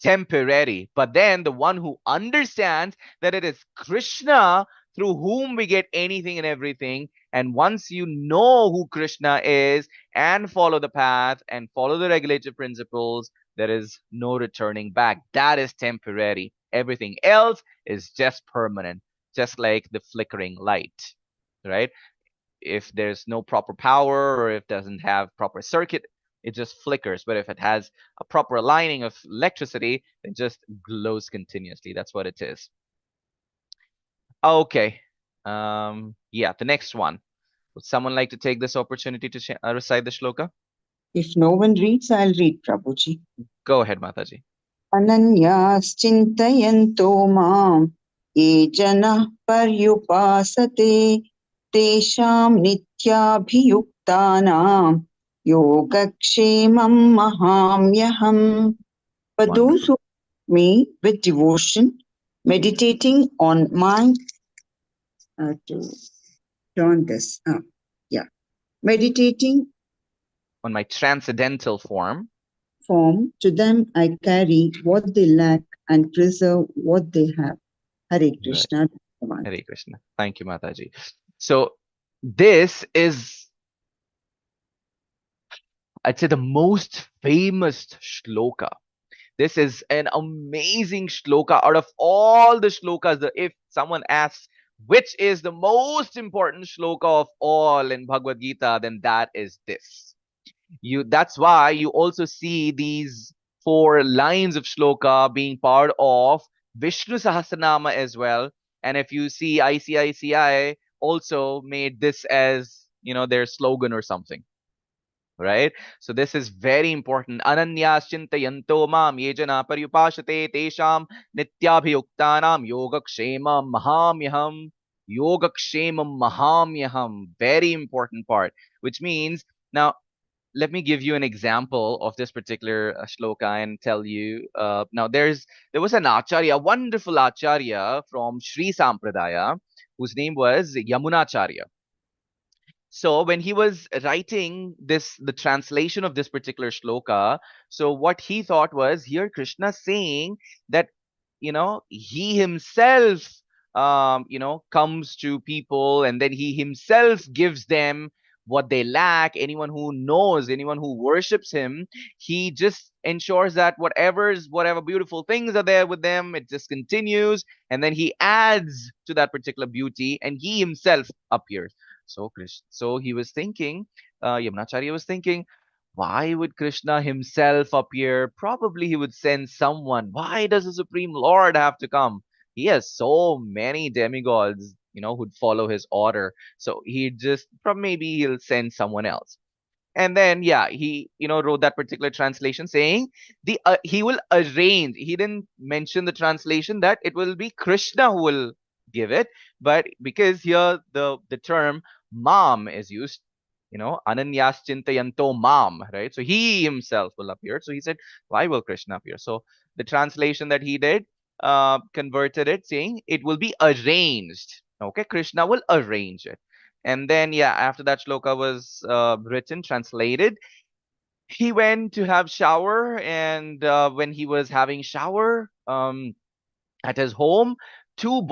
temporary. But then the one who understands that it is Krishna through whom we get anything and everything, and once you know who Krishna is and follow the path and follow the regulative principles, there is no returning back. That is temporary. Everything else is just permanent, just like the flickering light, right? If there's no proper power, or if it doesn't have proper circuit, it just flickers. But if it has a proper aligning of electricity, it just glows continuously. That's what it is. Okay. Yeah, the next one. Would someone like to take this opportunity to recite the shloka? If no one reads, I'll read, Prabhuji. Go ahead, Mataji. Ananyas chintayanto mam ye janah paryupasate tesham nityabhiyuktanam yogakshemam mahamyaham. For those who me with devotion, meditating on my, to turn this, meditating on my transcendental form, to them I carry what they lack and preserve what they have. Hare Krishna. Right. Hare Krishna. Thank you, Mataji. So this is, I'd say, the most famous shloka. This is an amazing shloka. Out of all the shlokas, if someone asks which is the most important shloka of all in Bhagavad Gita, then that is this. That's why you also see these 4 lines of shloka being part of Vishnu Sahasranama as well. And if you see ICICI also made this as, their slogan or something. Right? So this is very important. Ananyas chintayanto mam yejana paryupashate tesham nityabhiyuktanam yogakshemam mahamyaham. Yogakshemam mahamyaham. Very important part. Which means, now, let me give you an example of this particular shloka and tell you. Now, there was an acharya, a wonderful acharya from Sri Sampradaya, whose name was Yamunacharya. So when he was writing the translation of this particular shloka, so what he thought was, here Krishna saying that, he himself, comes to people, and then he himself gives them what they lack. Anyone who knows, anyone who worships him, he just ensures that whatever beautiful things are there with them, it just continues, and then he adds to that particular beauty, and he himself appears. So he was thinking, Yamunacharya was thinking, why would Krishna himself appear? Probably he would send someone. Why does the Supreme Lord have to come? He has so many demigods, who'd follow his order. So maybe he'll send someone else. And then, he, wrote that particular translation saying he will arrange. He didn't mention the translation that it will be Krishna who will give it, but because here the term mam is used, ananyas chintayanto mam, right? So he himself will appear. So he said, why will Krishna appear? So the translation that he did, converted it saying it will be arranged. Okay, Krishna will arrange it. And then, after that shloka was written, translated, he went to have shower. And when he was having shower at his home, two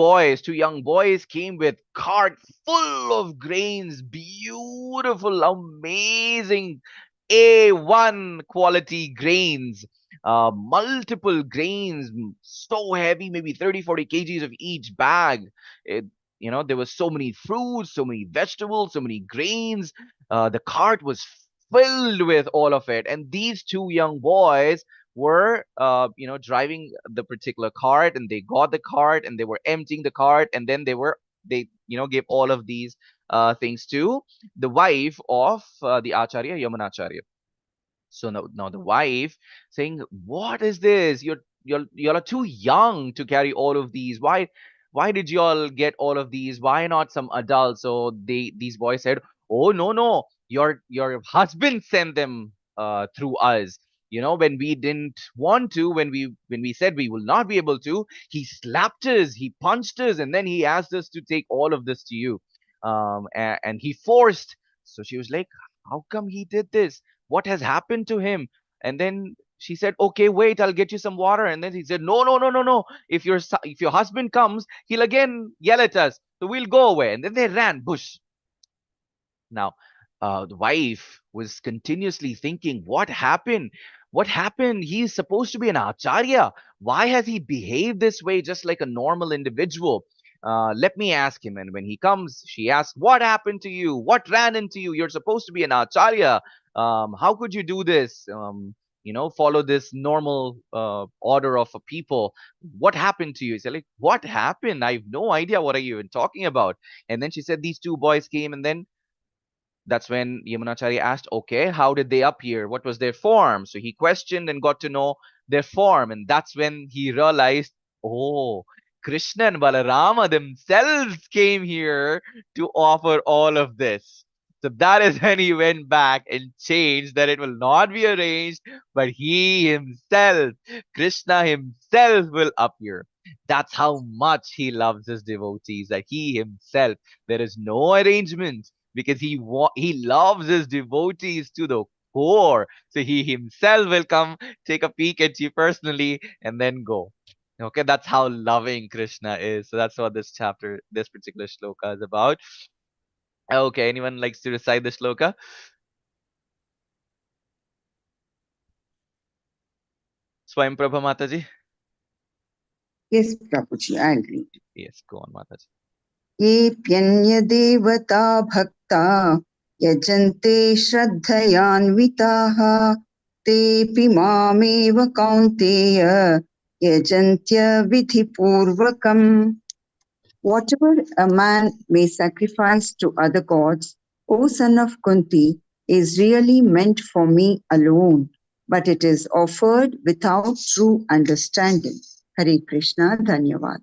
young boys came with cart full of grains, beautiful, amazing A1 quality grains, multiple grains, so heavy, maybe 30-40 kgs of each bag. There was so many fruits, so many vegetables, so many grains. The cart was filled with all of it. And these two young boys were, driving the particular cart, and they got the cart, and they were emptying the cart, and then they gave all of these things to the wife of the Acharya, Yamunacharya. So now the wife saying, what is this? You're too young to carry all of these. Why did you all get all of these? Why not some adults? So these boys said, oh, no, your husband sent them through us. When we didn't want to, when we said we will not be able to, he slapped us, he punched us, and then he asked us to take all of this to you. And he forced. So she was like, how come he did this? What has happened to him? And then she said, okay, wait, I'll get you some water. And then he said, no, no, no, no, no. If your husband comes, he'll again yell at us. So we'll go away. And then they ran bush. Now, the wife was continuously thinking, what happened? What happened? He's supposed to be an acharya. Why has he behaved this way, just like a normal individual? Let me ask him. And when he comes, she asks, what happened to you? What ran into you? You're supposed to be an acharya. How could you do this? Follow this normal order of a people. What happened to you? He said, like, what happened? I have no idea. What are you even talking about? And then she said, these two boys came, and then that's when Yamunacharya asked, okay, how did they appear? What was their form? So he questioned and got to know their form. And that's when he realized, oh, Krishna and Balarama themselves came here to offer all of this. So that is when he went back and changed that it will not be arranged, but he himself, Krishna himself, will appear. That's how much he loves his devotees, that he himself, there is no arrangement, because he loves his devotees to the core. So he himself will come, take a peek at you personally, and then go. Okay, that's how loving Krishna is. So that's what this chapter, this particular shloka is about. Okay, anyone likes to recite the shloka? Swayam Prabha Mataji? Yes, Prabhuji, I'll read. Yes, go on, Mataji. येऽप्यन्यदेवता भक्ता यजन्ते श्रद्धयान्विताः तेऽपि मामेव कौन्तेय यजन्त्य विधिपूर्वकम्. Whatever a man may sacrifice to other gods, O son of Kunti, is really meant for me alone, but it is offered without true understanding. Hare Krishna, Dhanyavad.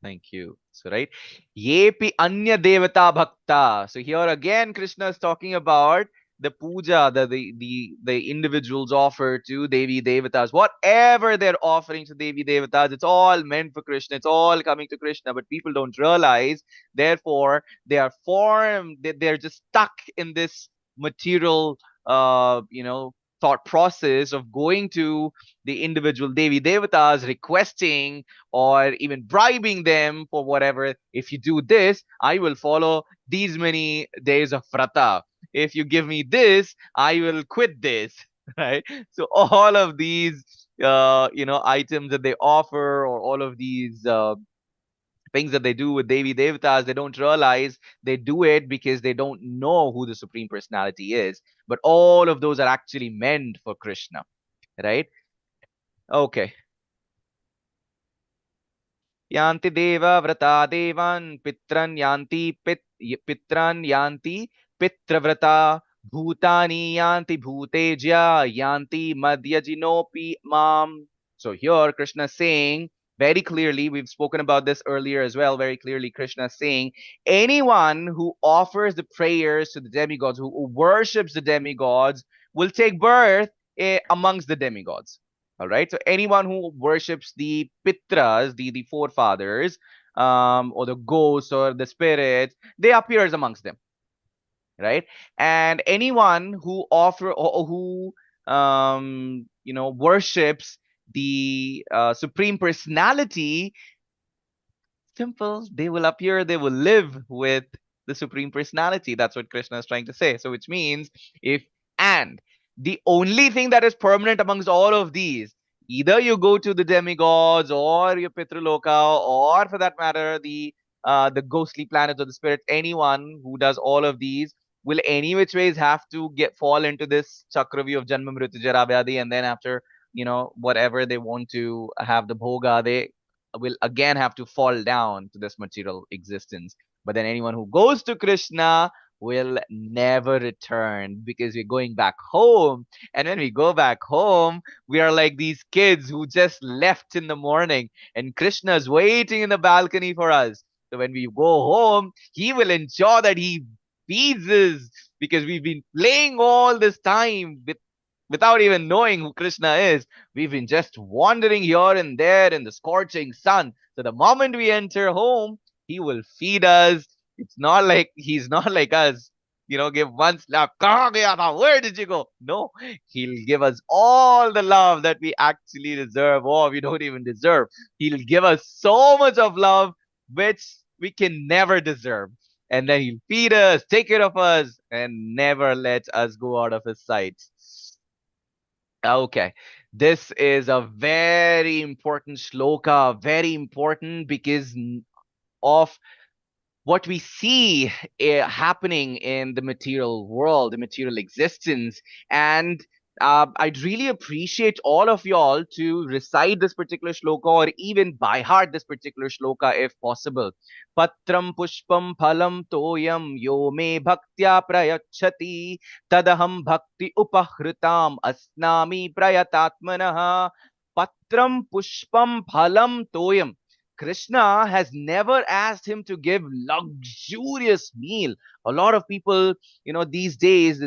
Thank you. So, right, yepi anya devata bhakta. So here again, Krishna is talking about the puja that the individuals offer to Devi Devatas. Whatever they're offering to Devi Devatas, it's all meant for Krishna. It's all coming to Krishna, but people don't realize. Therefore, they are formed. They're just stuck in this material, thought process of going to the individual Devi Devatas, requesting or even bribing them for whatever. If you do this, I will follow these many days of vrata. If you give me this, I will quit this. Right? So all of these, items that they offer, or all of these things that they do with Devi Devatas, they don't realize they do it because they don't know who the Supreme Personality is. But all of those are actually meant for Krishna. Right? Okay. Yanti deva vrata devan pitran yanti pitran yanti pitravrata bhutani yanti bhuteja yanti madhyajinopi mam. So here Krishna is saying very clearly, we've spoken about this earlier as well, very clearly Krishna is saying anyone who offers the prayers to the demigods, who worships the demigods, will take birth amongst the demigods. All right. So anyone who worships the pitras, the forefathers, or the ghosts or the spirits, they appears amongst them. Right. And anyone who offer or who worships the Supreme Personality, simple, they will appear, they will live with the Supreme Personality. That's what Krishna is trying to say. So which means and the only thing that is permanent amongst all of these, either you go to the demigods or your Pitraloka, or for that matter the ghostly planets or the spirits, anyone who does all of these will any which ways have to fall into this chakravi of Janma Mrityu Jara Vyadhi, and then after whatever they want to have the bhoga, they will again have to fall down to this material existence. But then anyone who goes to Krishna will never return, because we're going back home. And when we go back home, we are like these kids who just left in the morning, and Krishna is waiting in the balcony for us. So when we go home, he will ensure that he feeds us, because we've been playing all this time without even knowing who Krishna is. We've been just wandering here and there in the scorching sun. So the moment we enter home, he will feed us. It's not like he's not like us, give one slap. Where did you go? No, he'll give us all the love that we actually deserve, or we don't even deserve. He'll give us so much of love which we can never deserve. And then he'll feed us, take care of us, and never let us go out of his sight. Okay, this is a very important shloka, very important because of what we see happening in the material world, the material existence. And I'd really appreciate all of y'all to recite this particular shloka, or even by heart this particular shloka if possible. Patram pushpam phalam toyam yo me bhaktya prayachati tadaham bhakti upahritam asnami prayatatmanah. Patram pushpam phalam toyam. Krishna has never asked him to give luxurious meal. A lot of people, these days,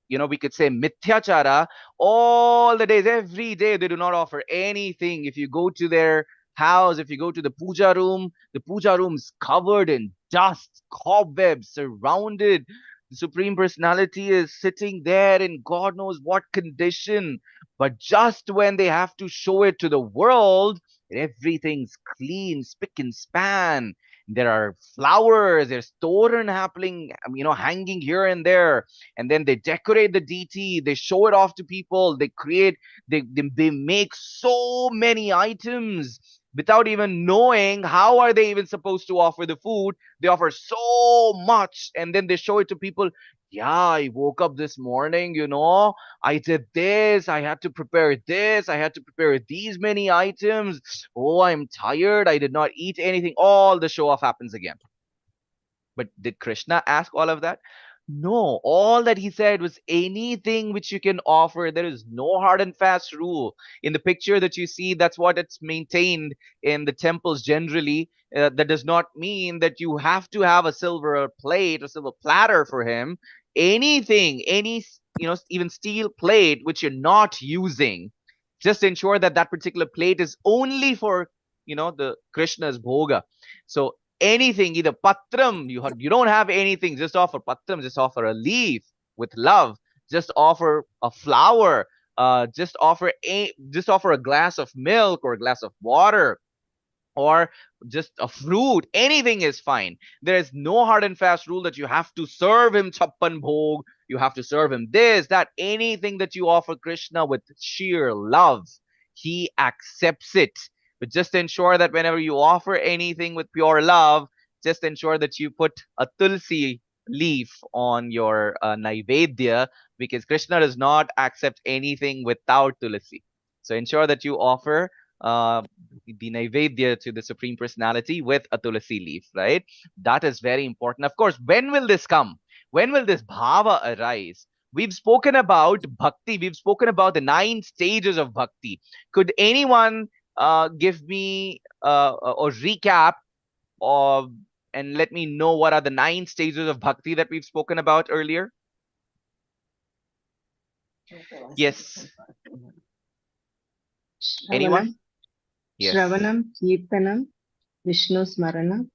we could say mithyachara, all the days, every day, they do not offer anything. If you go to their house, if you go to the puja room's covered in dust, cobwebs, surrounded. The Supreme Personality is sitting there in God knows what condition. But just when they have to show it to the world, everything's clean, spick and span. There are flowers, there's toran happening, hanging here and there. And then they decorate the deity, they show it off to people, they create, they make so many items without even knowing how are they even supposed to offer the food. They offer so much and then they show it to people. Yeah, I woke up this morning, I did this, I had to prepare this, I had to prepare these many items. Oh, I'm tired, I did not eat anything. All the show off happens again. But did Krishna ask all of that? No, all that he said was anything which you can offer. There is no hard and fast rule. In the picture that you see, that's what it's maintained in the temples generally. That does not mean that you have to have a silver plate or silver platter for him. Anything, even steel plate which you're not using, just ensure that that particular plate is only for, the Krishna's bhoga. So anything, either patram, you don't have anything, just offer patram, just offer a leaf with love, just offer a flower, just offer a glass of milk or a glass of water, or just a fruit. Anything is fine. There is no hard and fast rule that you have to serve him chappan bhog, you have to serve him this, that. Anything that you offer Krishna with sheer love, he accepts it. But just ensure that whenever you offer anything with pure love, just ensure that you put a tulsi leaf on your naivedya, because Krishna does not accept anything without tulsi. So ensure that you offer the naivedya to the Supreme Personality with a tulsi leaf, right? That is very important. Of course, when will this come? When will this bhava arise? We've spoken about bhakti. We've spoken about the 9 stages of bhakti. Could anyone give me or recap of and let me know what are the 9 stages of bhakti that we've spoken about earlier? Yes. Anyone? Yes. Shravanam, Kirtanam, Vishnu Smarana,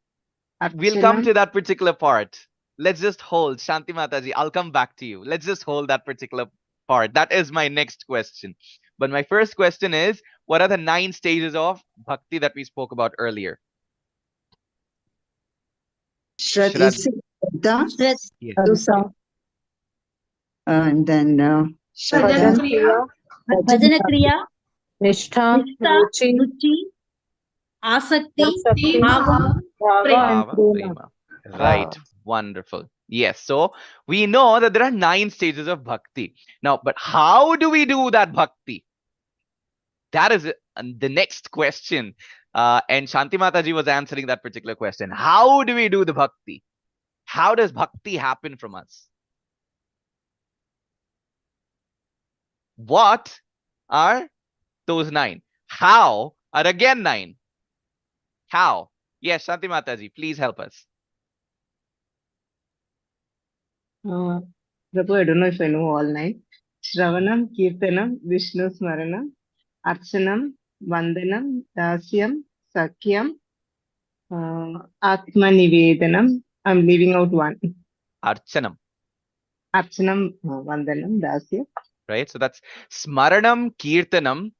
We'll come Archanam. to that particular part. Let's just hold. Shanti Mataji, I'll come back to you. Let's just hold that particular part. That is my next question. But my first question is, what are the 9 stages of bhakti that we spoke about earlier? Shraddha, Yes. Shraddha, and then Bhajan Shraddha, Kriya, Bhajana Kriya, Nishtha, Nishta, Ruchi, Ruchi, Asakti, Sakti, Bhava, Bhava, and Bhava, Prema. prema. Right. Wonderful. Yes. So we know that there are 9 stages of bhakti. Now, but how do we do that bhakti? That is the next question. And Shanti Mataji was answering that particular question. How do we do the bhakti? How does bhakti happen from us? What are those 9? How are again 9? How? Yes, Shanti Mataji, please help us. Prabhu, I don't know if I know all 9. Shravanam, Kirtanam, Vishnu Smaranam, Archanam, Vandanam, Dasyam, Sakyam, Atma Nivedanam. I'm leaving out one. Archanam. Archanam, Vandanam, Dasyam. Right? So that's Smaranam, Kirtanam,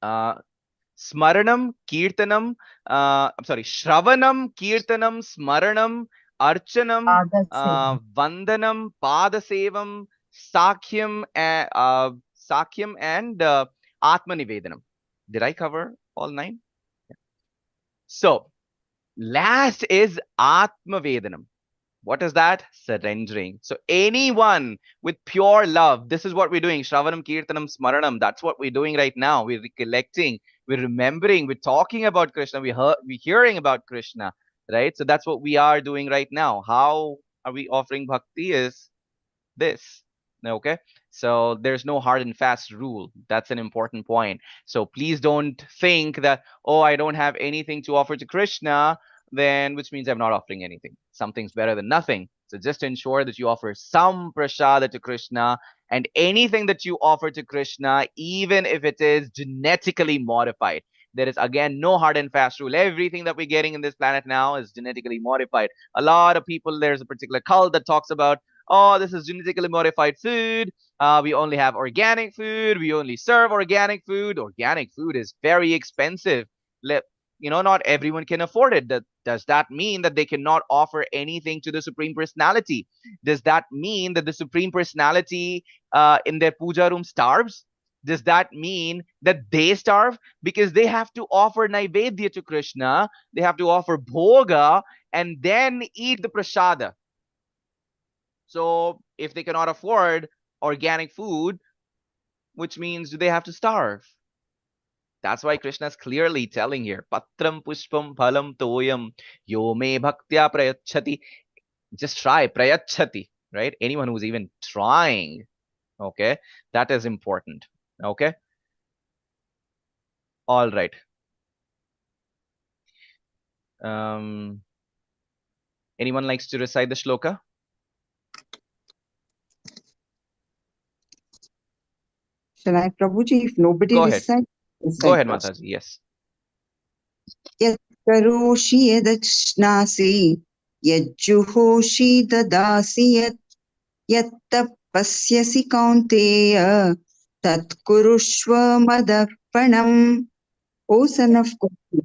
Smaranam, Kirtanam, Shravanam, Kirtanam, Smaranam, Archanam, Vandanam, Padasevam, Sakyam, Sakyam, and Atma Nivedanam. Did I cover all 9? Yeah. So, last is Atma Vedanam. What is that? Surrendering. So anyone with pure love, this is what we're doing. Shravanam, Kirtanam, Smaranam. That's what we're doing right now. We're recollecting, we're remembering, we're talking about Krishna, we're hearing about Krishna, right? So that's what we are doing right now. How are we offering bhakti is this. Okay, so there's no hard and fast rule. That's an important point. So please don't think that, oh, I don't have anything to offer to Krishna, then which means I'm not offering anything. Something's better than nothing. So just ensure that you offer some prasada to Krishna, and anything that you offer to Krishna, even if it is genetically modified, There is again no hard and fast rule. Everything that we're getting in this planet now is genetically modified. A lot of people, there's a particular cult that talks about, oh, this is genetically modified food. We only have organic food. We only serve organic food. Organic food is very expensive. Not everyone can afford it. Does that mean that they cannot offer anything to the Supreme Personality? Does that mean that the Supreme Personality in their puja room starves? Does that mean that they starve? Because they have to offer Naivedya to Krishna, they have to offer Bhoga, and then eat the Prasada. So if they cannot afford organic food, which means do they have to starve? That's why Krishna is clearly telling here, Patram Pushpam Phalam Toyam Yo Me Bhaktya Prayachati. Just try, Prayachati, right? Anyone who's even trying, okay? That is important, okay? All right. Anyone likes to recite the shloka? Shall I, Prabhuji? If nobody Go ahead. Go ahead, first. Mataji. Yes. Yat karoshi yadachnasi, yajjuhoshi dadasi yat tapasyasi kaunteya, tat kurushva madarpanam. O son of God,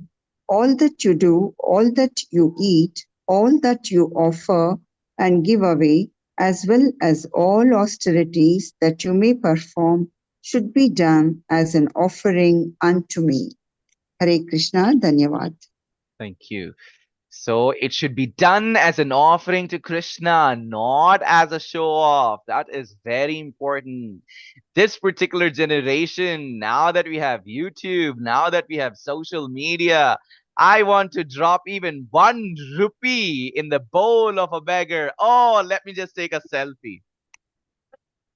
all that you do, all that you eat, all that you offer and give away, as well as all austerities that you may perform, should be done as an offering unto me. Hare Krishna, Dhanyavad. Thank you. So it should be done as an offering to Krishna, not as a show off. That is very important. This particular generation, now that we have YouTube, now that we have social media, I want to drop even 1 rupee in the bowl of a beggar. Oh, let me just take a selfie.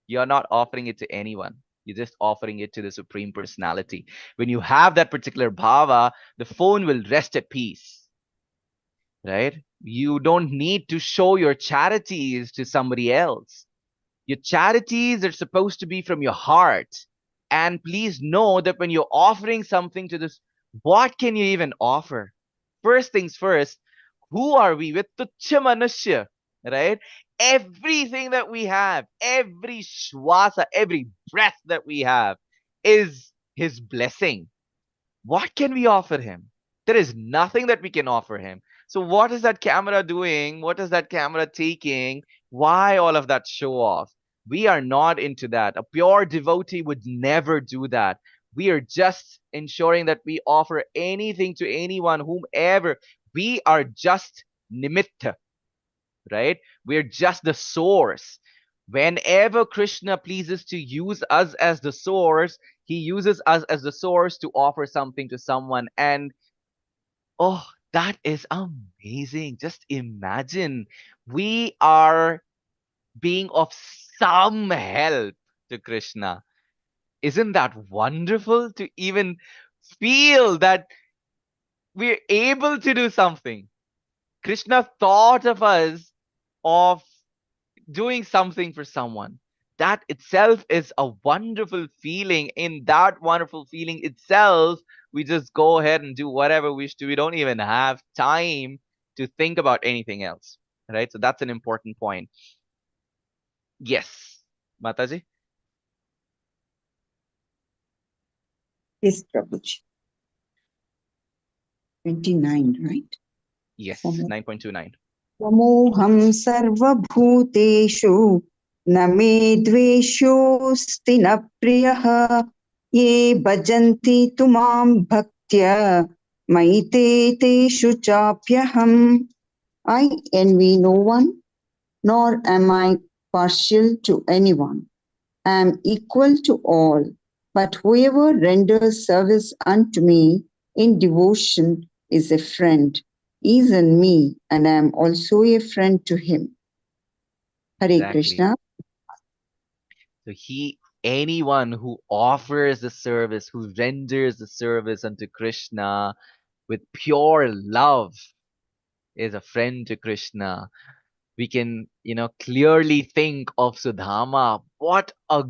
You're not offering it to anyone. You're just offering it to the Supreme Personality. When you have that particular bhava, the phone will rest at peace. Right? You don't need to show your charities to somebody else. Your charities are supposed to be from your heart. And please know that when you're offering something to this, what can you even offer? First things first, who are we? With tuchya manusya, right? Everything that we have, every shwasa, every breath that we have is his blessing. What can we offer him? There is nothing that we can offer him. So what is that camera doing? What is that camera taking? Why all of that show off? We are not into that. A pure devotee would never do that. We are just ensuring that we offer anything to anyone, whomever. We are just nimitta, right? We're just the source. Whenever Krishna pleases to use us as the source, he uses us as the source to offer something to someone. And oh, that is amazing. Just imagine we are being of some help to Krishna. Isn't that wonderful to even feel that we're able to do something? Krishna thought of us of doing something for someone. That itself is a wonderful feeling. In that wonderful feeling itself, we just go ahead and do whatever we wish to. We don't even have time to think about anything else, right? So that's an important point. Yes, Mataji? Yes, Prabhuji. 29, right? Yes, From 9.29. Samoham sarvabhuteshu na me dveshosti na priyaha ye bhajanti tumam bhaktya maite teshu chapyaham. I envy no one, nor am I partial to anyone. I am equal to all, but whoever renders service unto me in devotion is a friend. He is in me, and I am also a friend to him. Hare Exactly. Krishna. So anyone who offers the service, who renders the service unto Krishna with pure love is a friend to Krishna. We can, clearly think of Sudama. What a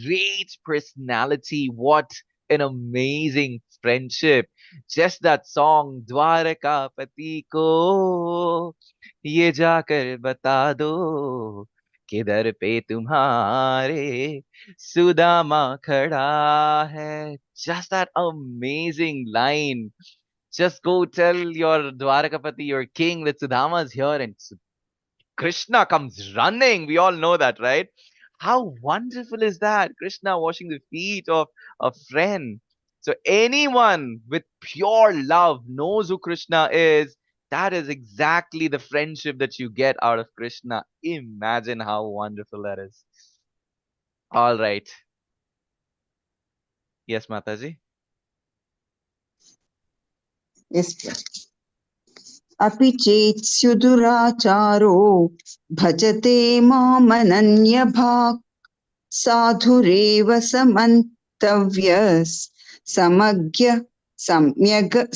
great personality. What an amazing friendship. Just that song, Dwarakapati ko ye jaakar bata do किधर पे तुम्हारे सुदामा खड़ा है. Just that amazing line. Just go tell your Dwarakapati, your king, that Sudama is here, and Krishna comes running. We all know that, right? How wonderful is that? Krishna washing the feet of a friend. So anyone with pure love knows who Krishna is. That is exactly the friendship that you get out of Krishna. Imagine how wonderful that is. All right. Yes, Mataji. Yes, अपि चेत् स्युदुराचारो भजते मामनन्यभाक् साधुरेव समन्तव्यस्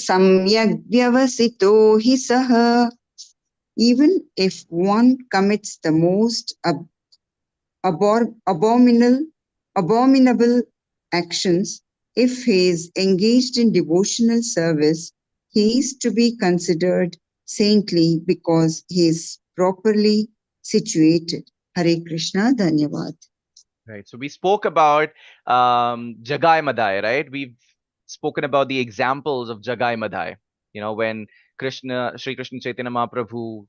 सम्यग् व्यवसितो हि सः. Even if one commits the most abominable actions, if he is engaged in devotional service, he is to be considered saintly because he is properly situated. Hare Krishna, Dhanyavad. Right. So we spoke about Jagai Madai, right? We've spoken about the examples of Jagai Madai. When Sri Krishna Chaitanya Mahaprabhu,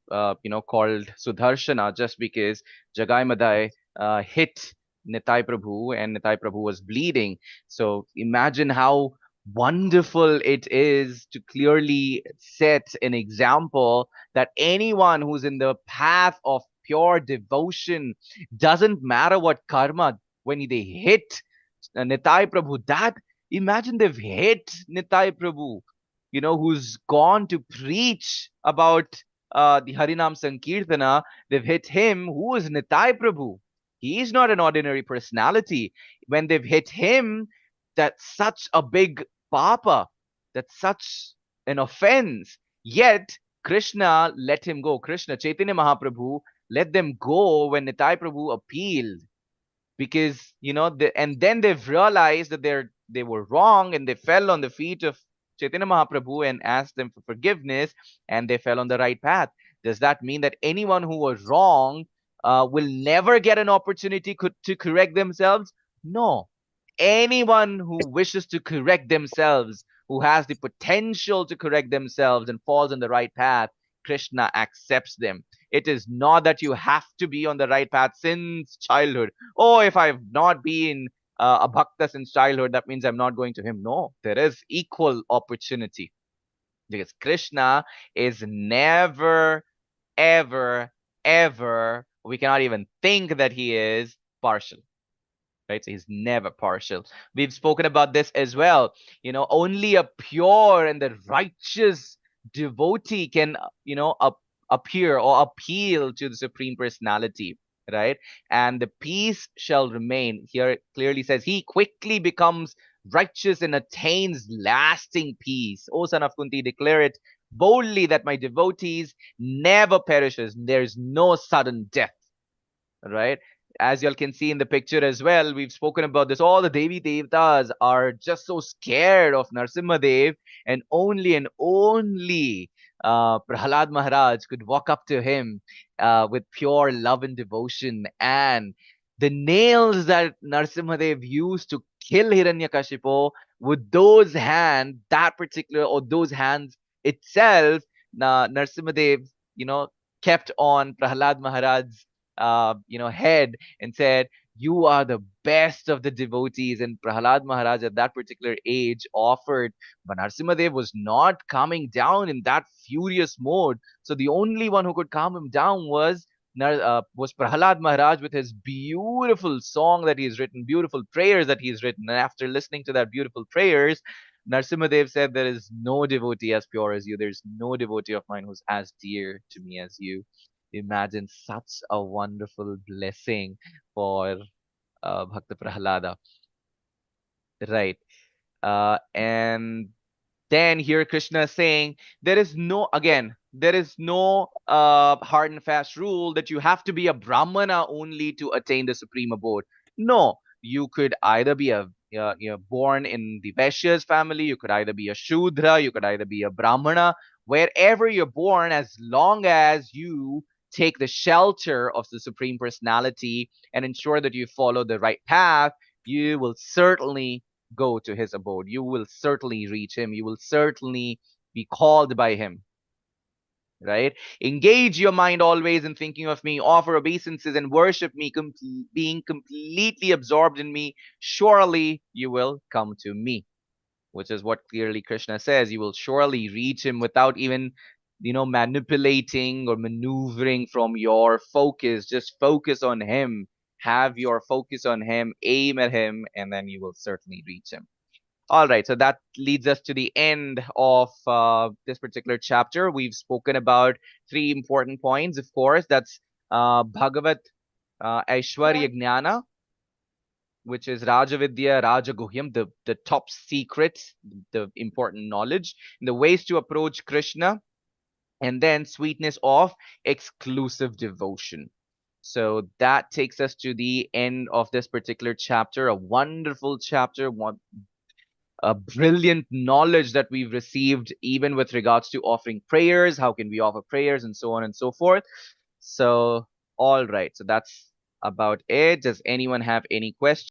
called Sudarshana just because Jagai Madai hit Nitai Prabhu and Nitai Prabhu was bleeding. So imagine how wonderful it is to clearly set an example that anyone who's in the path of pure devotion, doesn't matter what karma, when they hit Nitai Prabhu, that imagine they've hit Nitai Prabhu, who's gone to preach about the Harinam Sankirtana. They've hit him, who is Nitai Prabhu. He is not an ordinary personality. When they've hit him, that's such a big papa. That's such an offense. Yet Krishna let him go. Krishna, Chaitanya Mahaprabhu, let them go when Nitai Prabhu appealed, because and then they've realized that they were wrong, and they fell on the feet of Chaitanya Mahaprabhu and asked them for forgiveness, and they fell on the right path. Does that mean that anyone who was wrong will never get an opportunity to correct themselves? No. Anyone who wishes to correct themselves, who has the potential to correct themselves and falls on the right path, Krishna accepts them. It is not that you have to be on the right path since childhood. Oh, if I've not been a bhakta since childhood, that means I'm not going to him. No, there is equal opportunity, because Krishna is never, ever, ever, we cannot even think that he is partial. Right? So he's never partial. We've spoken about this as well. Only a pure and the righteous devotee can, appear or appeal to the Supreme Personality, right? And the peace shall remain. Here it clearly says, he quickly becomes righteous and attains lasting peace. O son of Kunti, declare it boldly that my devotees never perishes. There's no sudden death, right? As y'all can see in the picture as well, we've spoken about this. All the Devi Devtas are just so scared of Narsimhadev, and only Prahalad Maharaj could walk up to him with pure love and devotion. And the nails that Narsimhadev used to kill Hiranyakashipu, with those hands, those hands itself, Narsimhadev, kept on Prahalad Maharaj's head and said, you are the best of the devotees. And Prahalad Maharaj at that particular age offered, but Narasimhadev was not coming down in that furious mode. So the only one who could calm him down was Prahalad Maharaj, with his beautiful song that he's written, beautiful prayers that he's written. And after listening to that beautiful prayers, Narsimhadev said, there is no devotee as pure as you. There's no devotee of mine who's as dear to me as you. Imagine such a wonderful blessing for Bhakta Prahalada. Right. And then here Krishna is saying, there is no hard and fast rule that you have to be a Brahmana only to attain the supreme abode. No, you could either be a you're born in the Vaishya's family, you could either be a Shudra, you could either be a Brahmana, wherever you're born, as long as you take the shelter of the Supreme Personality and ensure that you follow the right path, you will certainly go to his abode. You will certainly reach him. You will certainly be called by him. Right? Engage your mind always in thinking of me, offer obeisances and worship me, being completely absorbed in me. Surely you will come to me, which is what clearly Krishna says. You will surely reach him without even, manipulating or maneuvering from your focus. Just focus on him. Have your focus on him, aim at him, and then you will certainly reach him. All right, so that leads us to the end of this particular chapter. We've spoken about 3 important points, of course. That's Bhagavad Aishwarya Jnana, which is Rajavidya, Rajaguhyam, the top secrets, the important knowledge, and the ways to approach Krishna, and then sweetness of exclusive devotion. So that takes us to the end of this particular chapter, a wonderful chapter, a brilliant knowledge that we've received, even with regards to offering prayers. How can we offer prayers, and so on and so forth. So, all right. So that's about it. Does anyone have any questions?